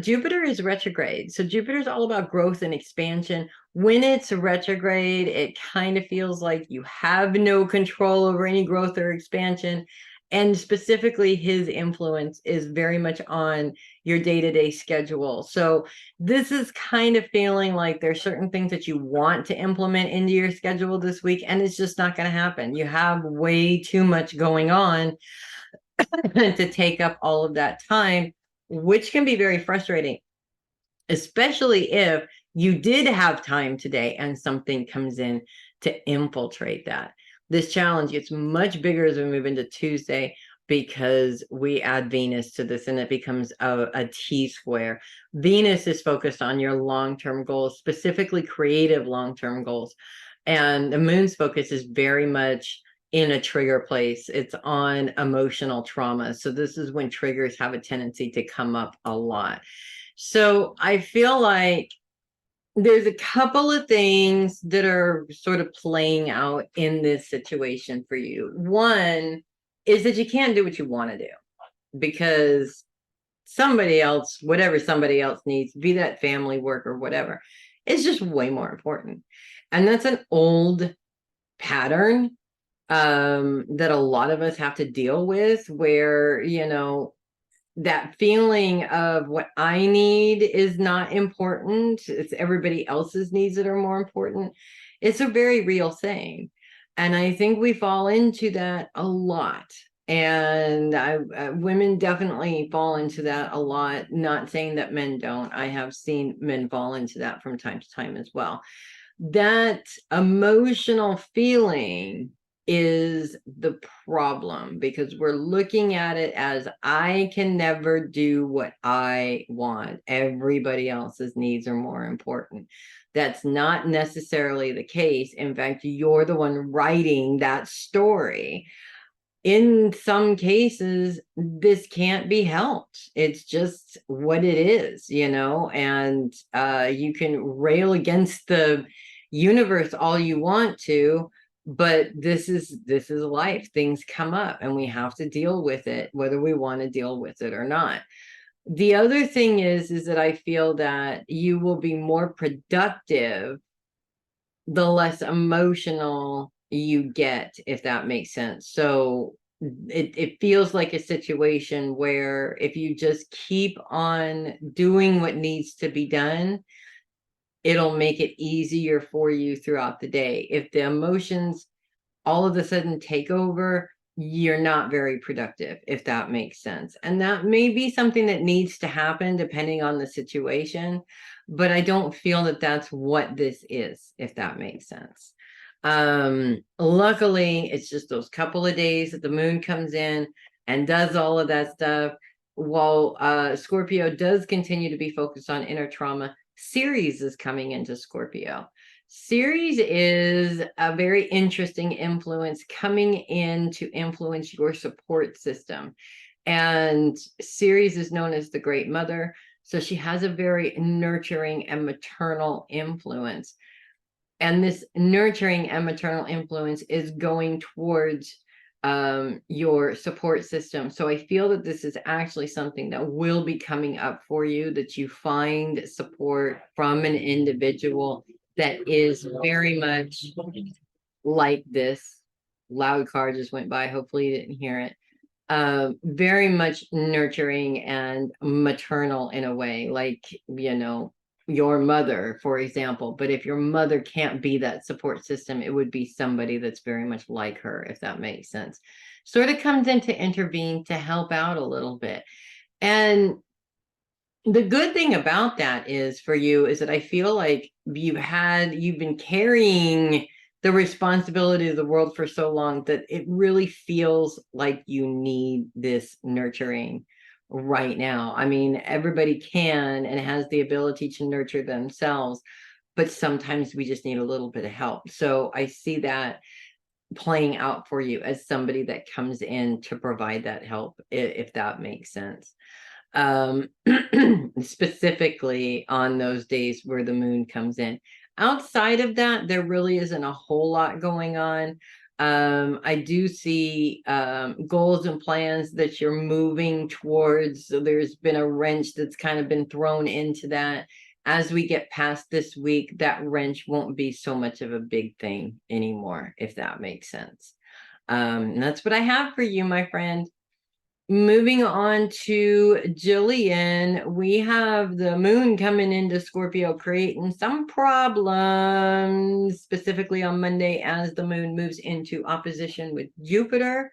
Jupiter is retrograde. So Jupiter is all about growth and expansion. When it's retrograde, it kind of feels like you have no control over any growth or expansion. And specifically, his influence is very much on your day-to-day schedule. So this is kind of feeling like there's certain things that you want to implement into your schedule this week, and it's just not going to happen. You have way too much going on to take up all of that time, which can be very frustrating, especially if you did have time today and something comes in to infiltrate that. This challenge gets much bigger as we move into Tuesday, because we add Venus to this and it becomes a T-square. Venus is focused on your long-term goals, specifically creative long-term goals. And the moon's focus is very much in a trigger place. It's on emotional trauma. So this is when triggers have a tendency to come up a lot. So I feel like there's a couple of things that are sort of playing out in this situation for you. One is that you can't do what you want to do, because somebody else, whatever somebody else needs, be that family, work, or whatever, is just way more important. And that's an old pattern that a lot of us have to deal with, where, you know, that feeling of what I need is not important. It's everybody else's needs that are more important. It's a very real thing. And I think we fall into that a lot. And women definitely fall into that a lot. Not saying that men don't. I have seen men fall into that from time to time as well. That emotional feeling is the problem, because we're looking at it as, I can never do what I want. Everybody else's needs are more important. That's not necessarily the case. In fact, you're the one writing that story. In some cases, this can't be helped. It's just what it is, you know, and you can rail against the universe all you want to, but this is life. Things come up and we have to deal with it, whether we want to deal with it or not. The other thing is that I feel that you will be more productive the less emotional you get, if that makes sense. So it feels like a situation where if you just keep on doing what needs to be done, it'll make it easier for you throughout the day. If the emotions all of a sudden take over, you're not very productive, if that makes sense. And that may be something that needs to happen depending on the situation, but I don't feel that that's what this is, if that makes sense. Luckily, it's just those couple of days that the moon comes in and does all of that stuff. While Scorpio does continue to be focused on inner trauma, Ceres is coming into Scorpio. Ceres is a very interesting influence coming in to influence your support system. And Ceres is known as the Great Mother. So she has a very nurturing and maternal influence. And this nurturing and maternal influence is going towards your support system. So I feel that this is actually something that will be coming up for you, that you find support from an individual that is very much like this. Loud car just went by. Hopefully you didn't hear it. Very much nurturing and maternal in a way, like, you know, your mother, for example. But if your mother can't be that support system, it would be somebody that's very much like her, if that makes sense. Sort of comes in to intervene, to help out a little bit. And the good thing about that is, for you, is that I feel like you've been carrying the responsibility of the world for so long that it really feels like you need this nurturing right now. I mean, everybody can and has the ability to nurture themselves, but sometimes we just need a little bit of help. So I see that playing out for you as somebody that comes in to provide that help, if that makes sense. Specifically on those days where the moon comes in. Outside of that, there really isn't a whole lot going on. I do see goals and plans that you're moving towards. So there's been a wrench that's kind of been thrown into that. As we get past this week, that wrench won't be so much of a big thing anymore, if that makes sense. And that's what I have for you, my friend. Moving on to Jillian, we have the moon coming into Scorpio, creating some problems, specifically on Monday as the moon moves into opposition with Jupiter.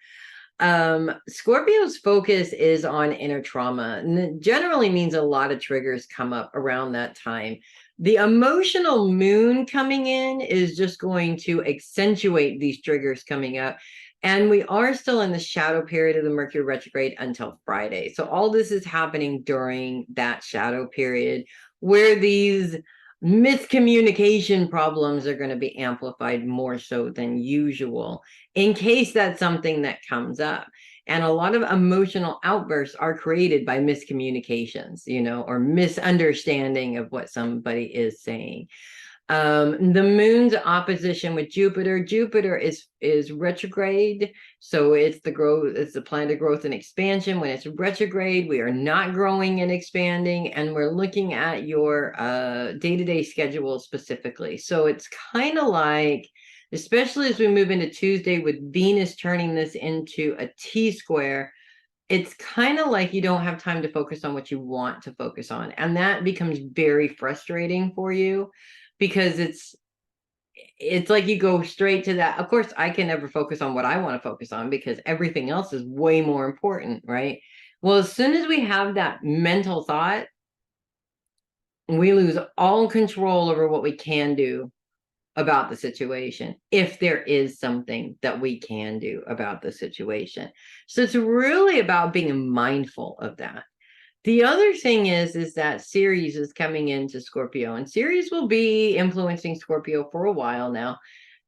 Scorpio's focus is on inner trauma, and it generally means a lot of triggers come up around that time. The emotional moon coming in is just going to accentuate these triggers coming up. And we are still in the shadow period of the Mercury retrograde until Friday. So all this is happening during that shadow period, where these miscommunication problems are going to be amplified more so than usual, in case that's something that comes up. And a lot of emotional outbursts are created by miscommunications, you know, or misunderstanding of what somebody is saying. The moon's opposition with Jupiter. Jupiter is retrograde, so it's the growth, it's the planet of growth and expansion. When it's retrograde, we are not growing and expanding, and we're looking at your day-to-day schedule specifically. So it's kind of like, especially as we move into Tuesday with Venus turning this into a T-square, it's kind of like you don't have time to focus on what you want to focus on. And that becomes very frustrating for you, because it's like you go straight to that. Of course, I can never focus on what I want to focus on because everything else is way more important, right? Well, as soon as we have that mental thought, we lose all control over what we can do about the situation, if there is something that we can do about the situation. So it's really about being mindful of that. The other thing is that Ceres is coming into Scorpio, and Ceres will be influencing Scorpio for a while now.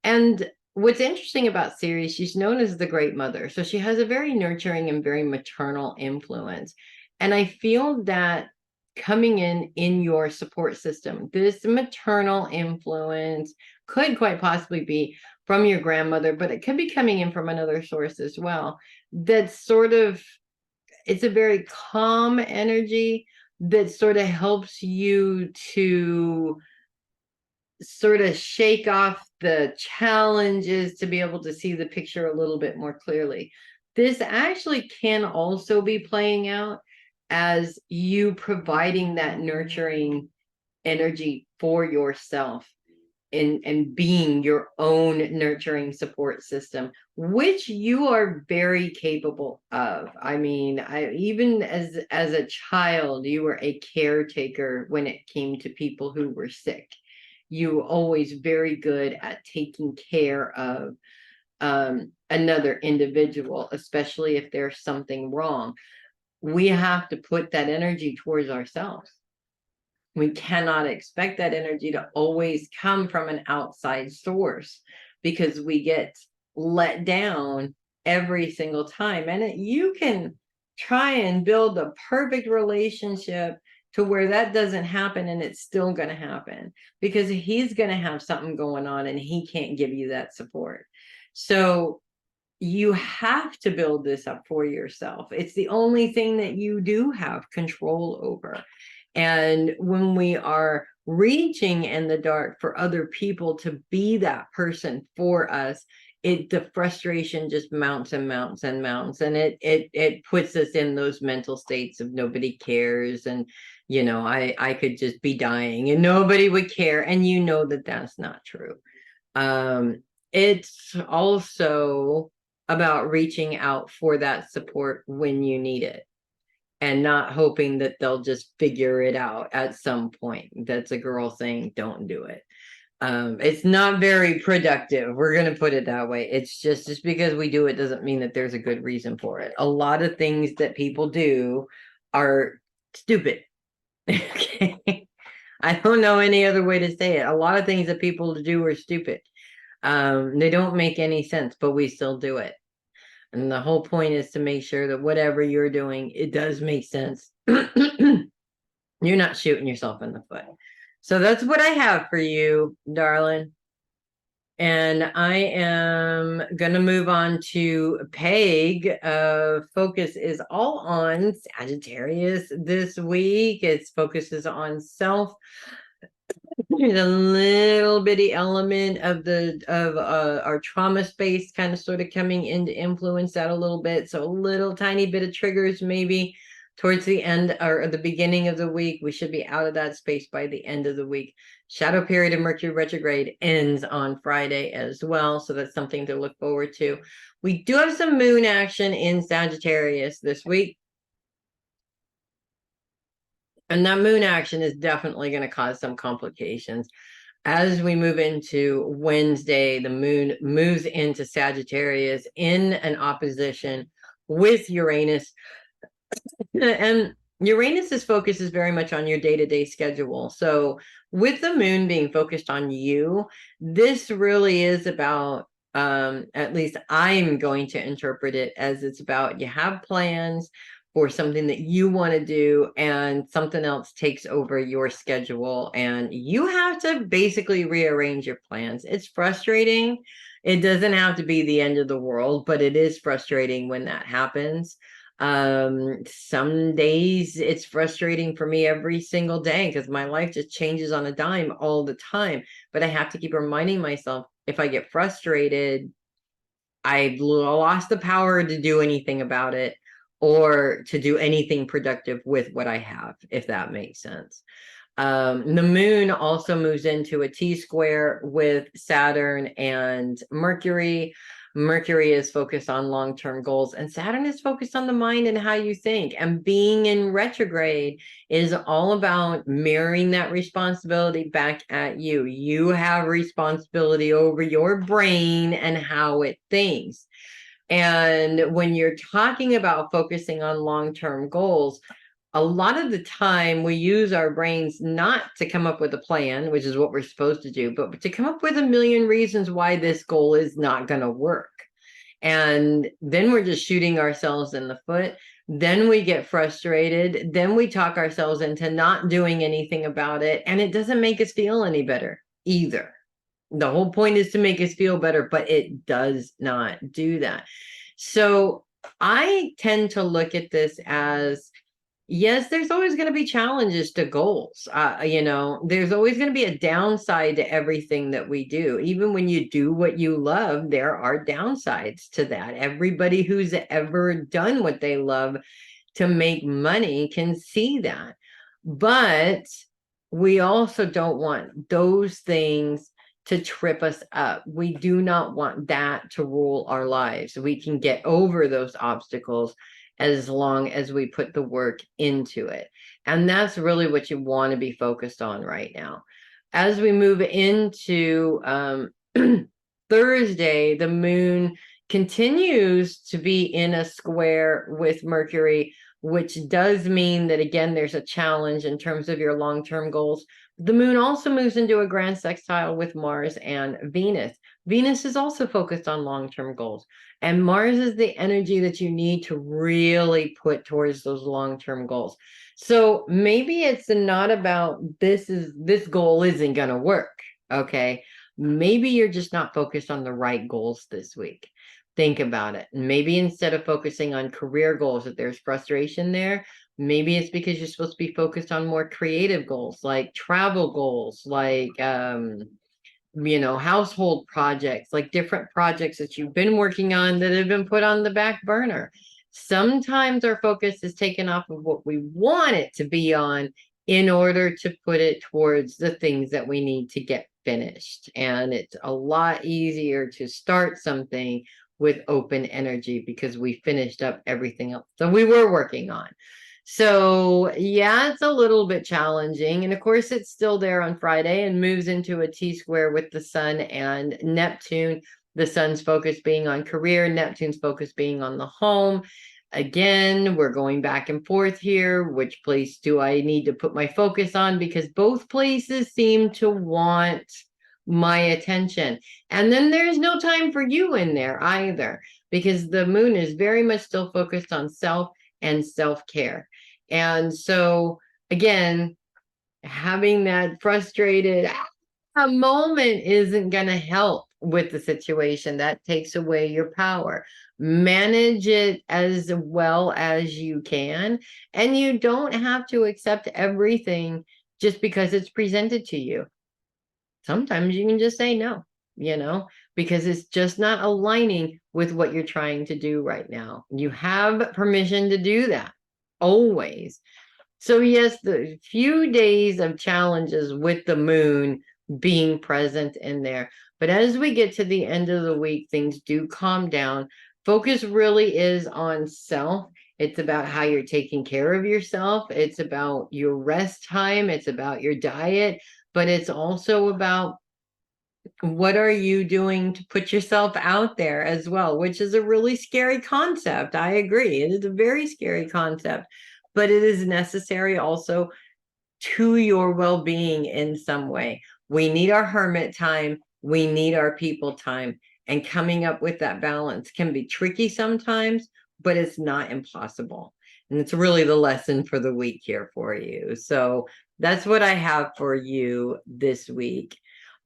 And what's interesting about Ceres, she's known as the Great Mother. So she has a very nurturing and very maternal influence. And I feel that coming in your support system, this maternal influence could quite possibly be from your grandmother, but it could be coming in from another source as well. That's sort of, it's a very calm energy that sort of helps you to sort of shake off the challenges to be able to see the picture a little bit more clearly. This actually can also be playing out as you providing that nurturing energy for yourself, and being your own nurturing support system, which you are very capable of. I mean, even as a child, you were a caretaker when it came to people who were sick. You were always very good at taking care of another individual, especially if there's something wrong. We have to put that energy towards ourselves. We cannot expect that energy to always come from an outside source, because we get let down every single time. And you can try and build a perfect relationship to where that doesn't happen, and it's still going to happen because he's going to have something going on and he can't give you that support. So you have to build this up for yourself. It's the only thing that you do have control over. And when we are reaching in the dark for other people to be that person for us, the frustration just mounts and mounts and mounts, and it puts us in those mental states of nobody cares, and I could just be dying and nobody would care, and that that's not true. It's also about reaching out for that support when you need it, and not hoping that they'll just figure it out at some point. That's a girl thing. Don't do it. It's not very productive. We're going to put it that way. It's just because we do it doesn't mean that there's a good reason for it. A lot of things that people do are stupid. Okay. I don't know any other way to say it. A lot of things that people do are stupid. They don't make any sense, but we still do it. And the whole point is to make sure that whatever you're doing, it does make sense. You're not shooting yourself in the foot. So that's what I have for you, darling. And I am going to move on to Peg. Focus is all on Sagittarius this week. Its focus is on self. There's a little bitty element of our trauma space kind of sort of coming in to influence that a little bit. So a little tiny bit of triggers maybe towards the end or the beginning of the week. We should be out of that space by the end of the week. Shadow period of Mercury retrograde ends on Friday as well. So that's something to look forward to. We do have some moon action in Sagittarius this week. And that moon action is definitely going to cause some complications. As we move into Wednesday, the moon moves into Sagittarius in an opposition with Uranus. And Uranus's focus is very much on your day-to-day schedule. So with the moon being focused on you, this really is about, at least I'm going to interpret it as it's about, you have plans, for something that you want to do, and something else takes over your schedule, and you have to basically rearrange your plans. It's frustrating. It doesn't have to be the end of the world, but it is frustrating when that happens. Some days it's frustrating for me every single day because my life just changes on a dime all the time. But I have to keep reminding myself, if I get frustrated, I've lost the power to do anything about it or to do anything productive with what I have, if that makes sense. The moon also moves into a T-square with Saturn and Mercury. Mercury is focused on long-term goals, and Saturn is focused on the mind and how you think. And being in retrograde is all about mirroring that responsibility back at you. You have responsibility over your brain and how it thinks. And when you're talking about focusing on long-term goals, a lot of the time we use our brains not to come up with a plan, which is what we're supposed to do, but to come up with a million reasons why this goal is not going to work. And then we're just shooting ourselves in the foot. Then we get frustrated. Then we talk ourselves into not doing anything about it. And it doesn't make us feel any better either. The whole point is to make us feel better, but it does not do that. So I tend to look at this as, yes, there's always going to be challenges to goals. There's always going to be a downside to everything that we do. Even when you do what you love, there are downsides to that. Everybody who's ever done what they love to make money can see that. But we also don't want those things to trip us up. We do not want that to rule our lives. We can get over those obstacles as long as we put the work into it. And that's really what you want to be focused on right now. As we move into Thursday, the moon continues to be in a square with Mercury, which does mean that, again, there's a challenge in terms of your long-term goals. The moon also moves into a grand sextile with Mars and Venus. Venus is also focused on long-term goals. And Mars is the energy that you need to really put towards those long-term goals. So maybe it's not about this goal isn't going to work. Okay. Maybe you're just not focused on the right goals this week. Think about it. Maybe instead of focusing on career goals, that there's frustration there, maybe it's because you're supposed to be focused on more creative goals, like travel goals, like, household projects, like different projects that you've been working on that have been put on the back burner. Sometimes our focus is taken off of what we want it to be on in order to put it towards the things that we need to get finished. And it's a lot easier to start something with open energy because we finished up everything else that we were working on. So yeah, it's a little bit challenging. And of course, it's still there on Friday and moves into a T-square with the sun and Neptune. The sun's focus being on career, Neptune's focus being on the home. Again, we're going back and forth here. Which place do I need to put my focus on? Because both places seem to want my attention. And then there's no time for you in there either, because the moon is very much still focused on self and self-care. And so again, having that frustrated moment isn't going to help with the situation. That takes away your power. Manage it as well as you can. And you don't have to accept everything just because it's presented to you. Sometimes you can just say no, because it's just not aligning with what you're trying to do right now. You have permission to do that always. So yes, the few days of challenges with the moon being present in there. But as we get to the end of the week, things do calm down. Focus really is on self. It's about how you're taking care of yourself. It's about your rest time. It's about your diet. But it's also about what are you doing to put yourself out there as well, which is a really scary concept. I agree. It is a very scary concept, but it is necessary also to your well-being in some way. We need our hermit time. We need our people time. And coming up with that balance can be tricky sometimes, but it's not impossible. And it's really the lesson for the week here for you. So that's what I have for you this week.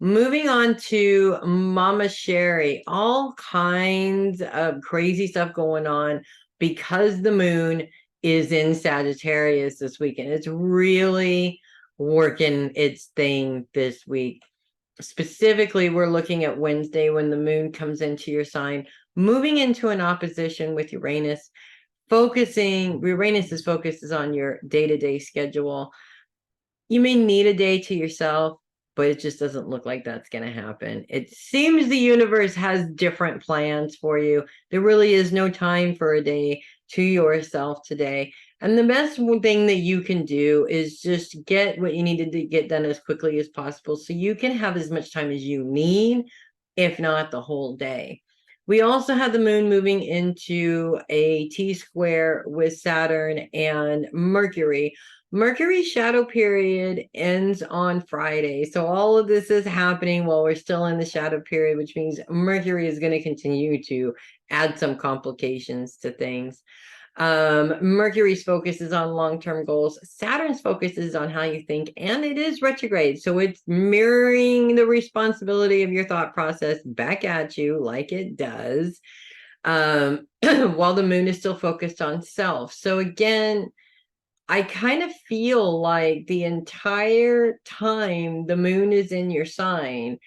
Moving on to Mama Sherri, all kinds of crazy stuff going on because the moon is in Sagittarius this weekend. It's really working its thing this week. Specifically, we're looking at Wednesday when the moon comes into your sign, moving into an opposition with Uranus. Uranus's focus is on your day-to-day schedule. You may need a day to yourself, but it just doesn't look like that's going to happen. It seems the universe has different plans for you. There really is no time for a day to yourself today. And the best thing that you can do is just get what you needed to get done as quickly as possible so you can have as much time as you need, if not the whole day. We also have the moon moving into a T-square with Saturn and Mercury. Mercury's shadow period ends on Friday. So all of this is happening while we're still in the shadow period, which means Mercury is going to continue to add some complications to things. Mercury's focus is on long-term goals. Saturn's focus is on how you think, and it is retrograde. So it's mirroring the responsibility of your thought process back at you like it does, while the moon is still focused on self. So again, I kind of feel like the entire time the moon is in your sign,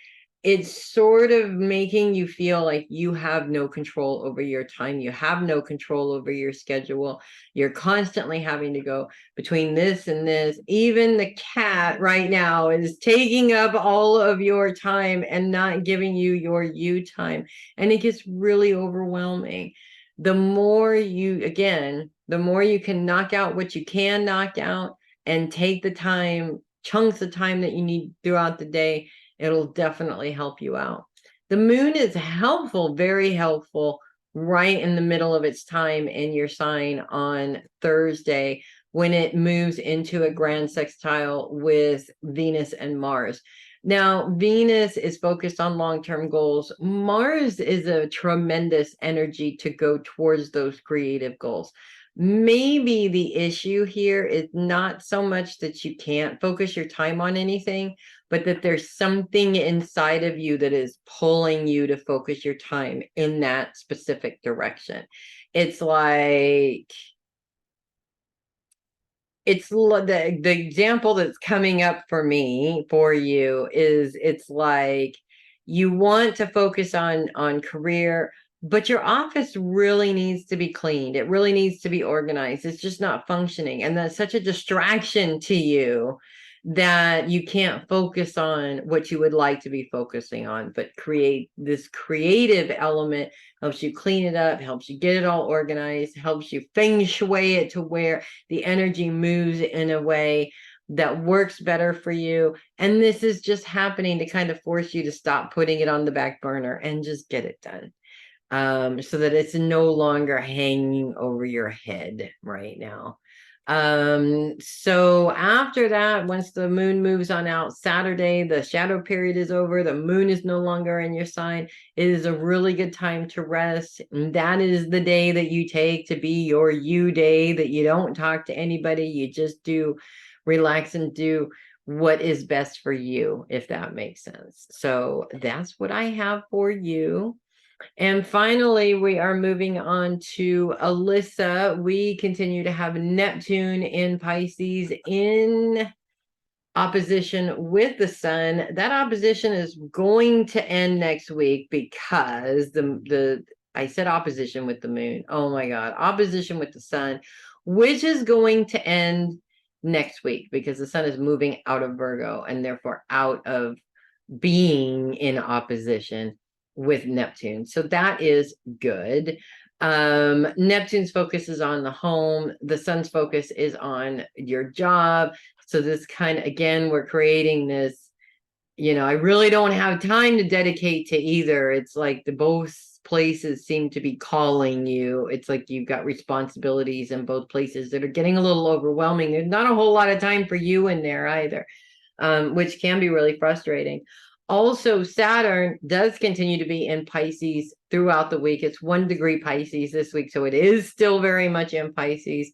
it's sort of making you feel like you have no control over your time. You have no control over your schedule. You're constantly having to go between this and this. Even the cat right now is taking up all of your time and not giving you your you time. And it gets really overwhelming. The more you can knock out what you can knock out and take the time, chunks of time that you need throughout the day, it'll definitely help you out. The moon is helpful, very helpful, right in the middle of its time in your sign on Thursday when it moves into a grand sextile with Venus and Mars. Now, Venus is focused on long-term goals. Mars is a tremendous energy to go towards those creative goals. Maybe the issue here is not so much that you can't focus your time on anything, but that there's something inside of you that is pulling you to focus your time in that specific direction. It's like, it's the example that's coming up for you is, it's like you want to focus on career, but your office really needs to be cleaned. It really needs to be organized. It's just not functioning. And that's such a distraction to you that you can't focus on what you would like to be focusing on, but create this creative element helps you clean it up, helps you get it all organized, helps you feng shui it to where the energy moves in a way that works better for you. And this is just happening to kind of force you to stop putting it on the back burner and just get it done. So that it's no longer hanging over your head right now. So after that, once the moon moves on out Saturday, the shadow period is over, the moon is no longer in your sign. It is a really good time to rest. And that is the day that you take to be your you day, that you don't talk to anybody, you just do relax and do what is best for you, if that makes sense. So that's what I have for you. And finally, we are moving on to Alyssa. We continue to have Neptune in Pisces in opposition with the sun. That opposition is going to end next week because I said opposition with the moon. Oh my God, opposition with the sun, which is going to end next week because the sun is moving out of Virgo and therefore out of being in opposition with Neptune. So that is good. Neptune's focus is on the home. The sun's focus is on your job. So this kind of, again, we're creating this, I really don't have time to dedicate to either. It's like the both places seem to be calling you. It's like you've got responsibilities in both places that are getting a little overwhelming. There's not a whole lot of time for you in there either, which can be really frustrating. Also, Saturn does continue to be in Pisces throughout the week. It's 1 degree Pisces this week, so it is still very much in Pisces.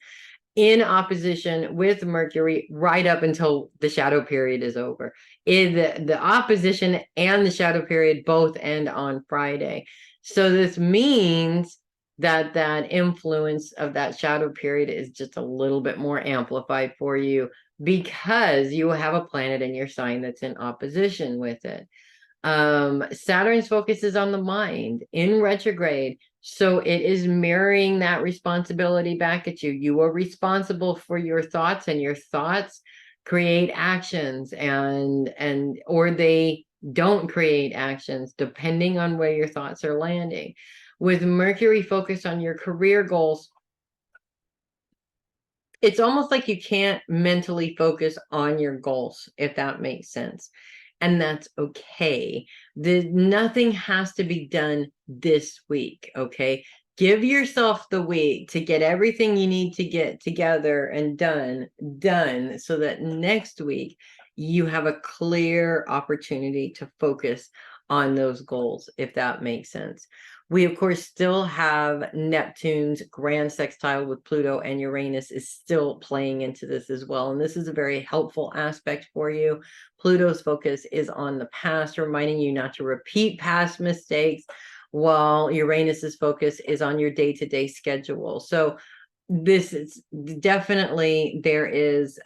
in opposition with Mercury right up until the shadow period is over. The opposition and the shadow period both end on Friday. So this means that that influence of that shadow period is just a little bit more amplified for you because you have a planet in your sign that's in opposition with it. Saturn's focus is on the mind in retrograde. So it is mirroring that responsibility back at you. You are responsible for your thoughts, and your thoughts create actions, and or they don't create actions depending on where your thoughts are landing. With Mercury focused on your career goals, it's almost like you can't mentally focus on your goals, if that makes sense. And that's okay. Nothing has to be done this week, okay? Give yourself the week to get everything you need to get together and done, so that next week you have a clear opportunity to focus on those goals, if that makes sense. We, of course, still have Neptune's grand sextile with Pluto, and Uranus is still playing into this as well. And this is a very helpful aspect for you. Pluto's focus is on the past, reminding you not to repeat past mistakes, while Uranus's focus is on your day-to-day schedule. So this is definitely, there is,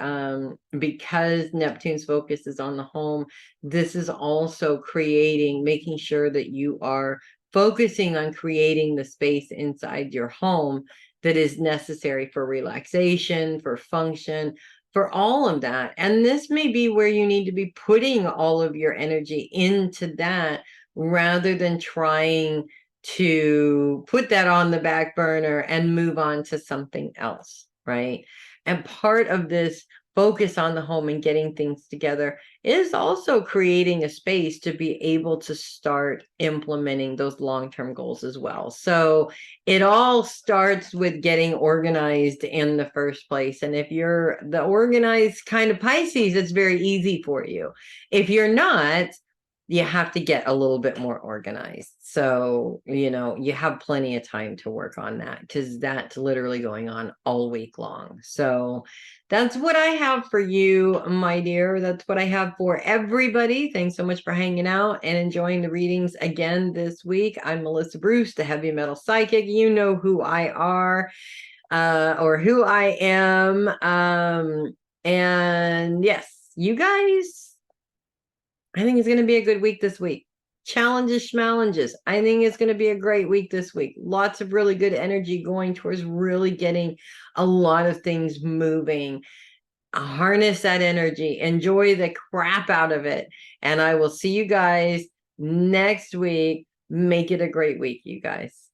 because Neptune's focus is on the home, this is also making sure that you are focusing on creating the space inside your home that is necessary for relaxation, for function, for all of that. And this may be where you need to be putting all of your energy into that, rather than trying to put that on the back burner and move on to something else, right? And part of this focus on the home and getting things together is also creating a space to be able to start implementing those long-term goals as well. So it all starts with getting organized in the first place. And if you're the organized kind of Pisces, it's very easy for you. If you're not, you have to get a little bit more organized. So, you have plenty of time to work on that, because that's literally going on all week long. So that's what I have for you, my dear. That's what I have for everybody. Thanks so much for hanging out and enjoying the readings again this week. I'm Melissa Bruce, the Heavy Metal Psychic. You know who I are, or who I am. And yes, you guys, I think it's going to be a good week this week. Challenges, schmallenges. I think it's going to be a great week this week. Lots of really good energy going towards really getting a lot of things moving. Harness that energy. Enjoy the crap out of it. And I will see you guys next week. Make it a great week, you guys.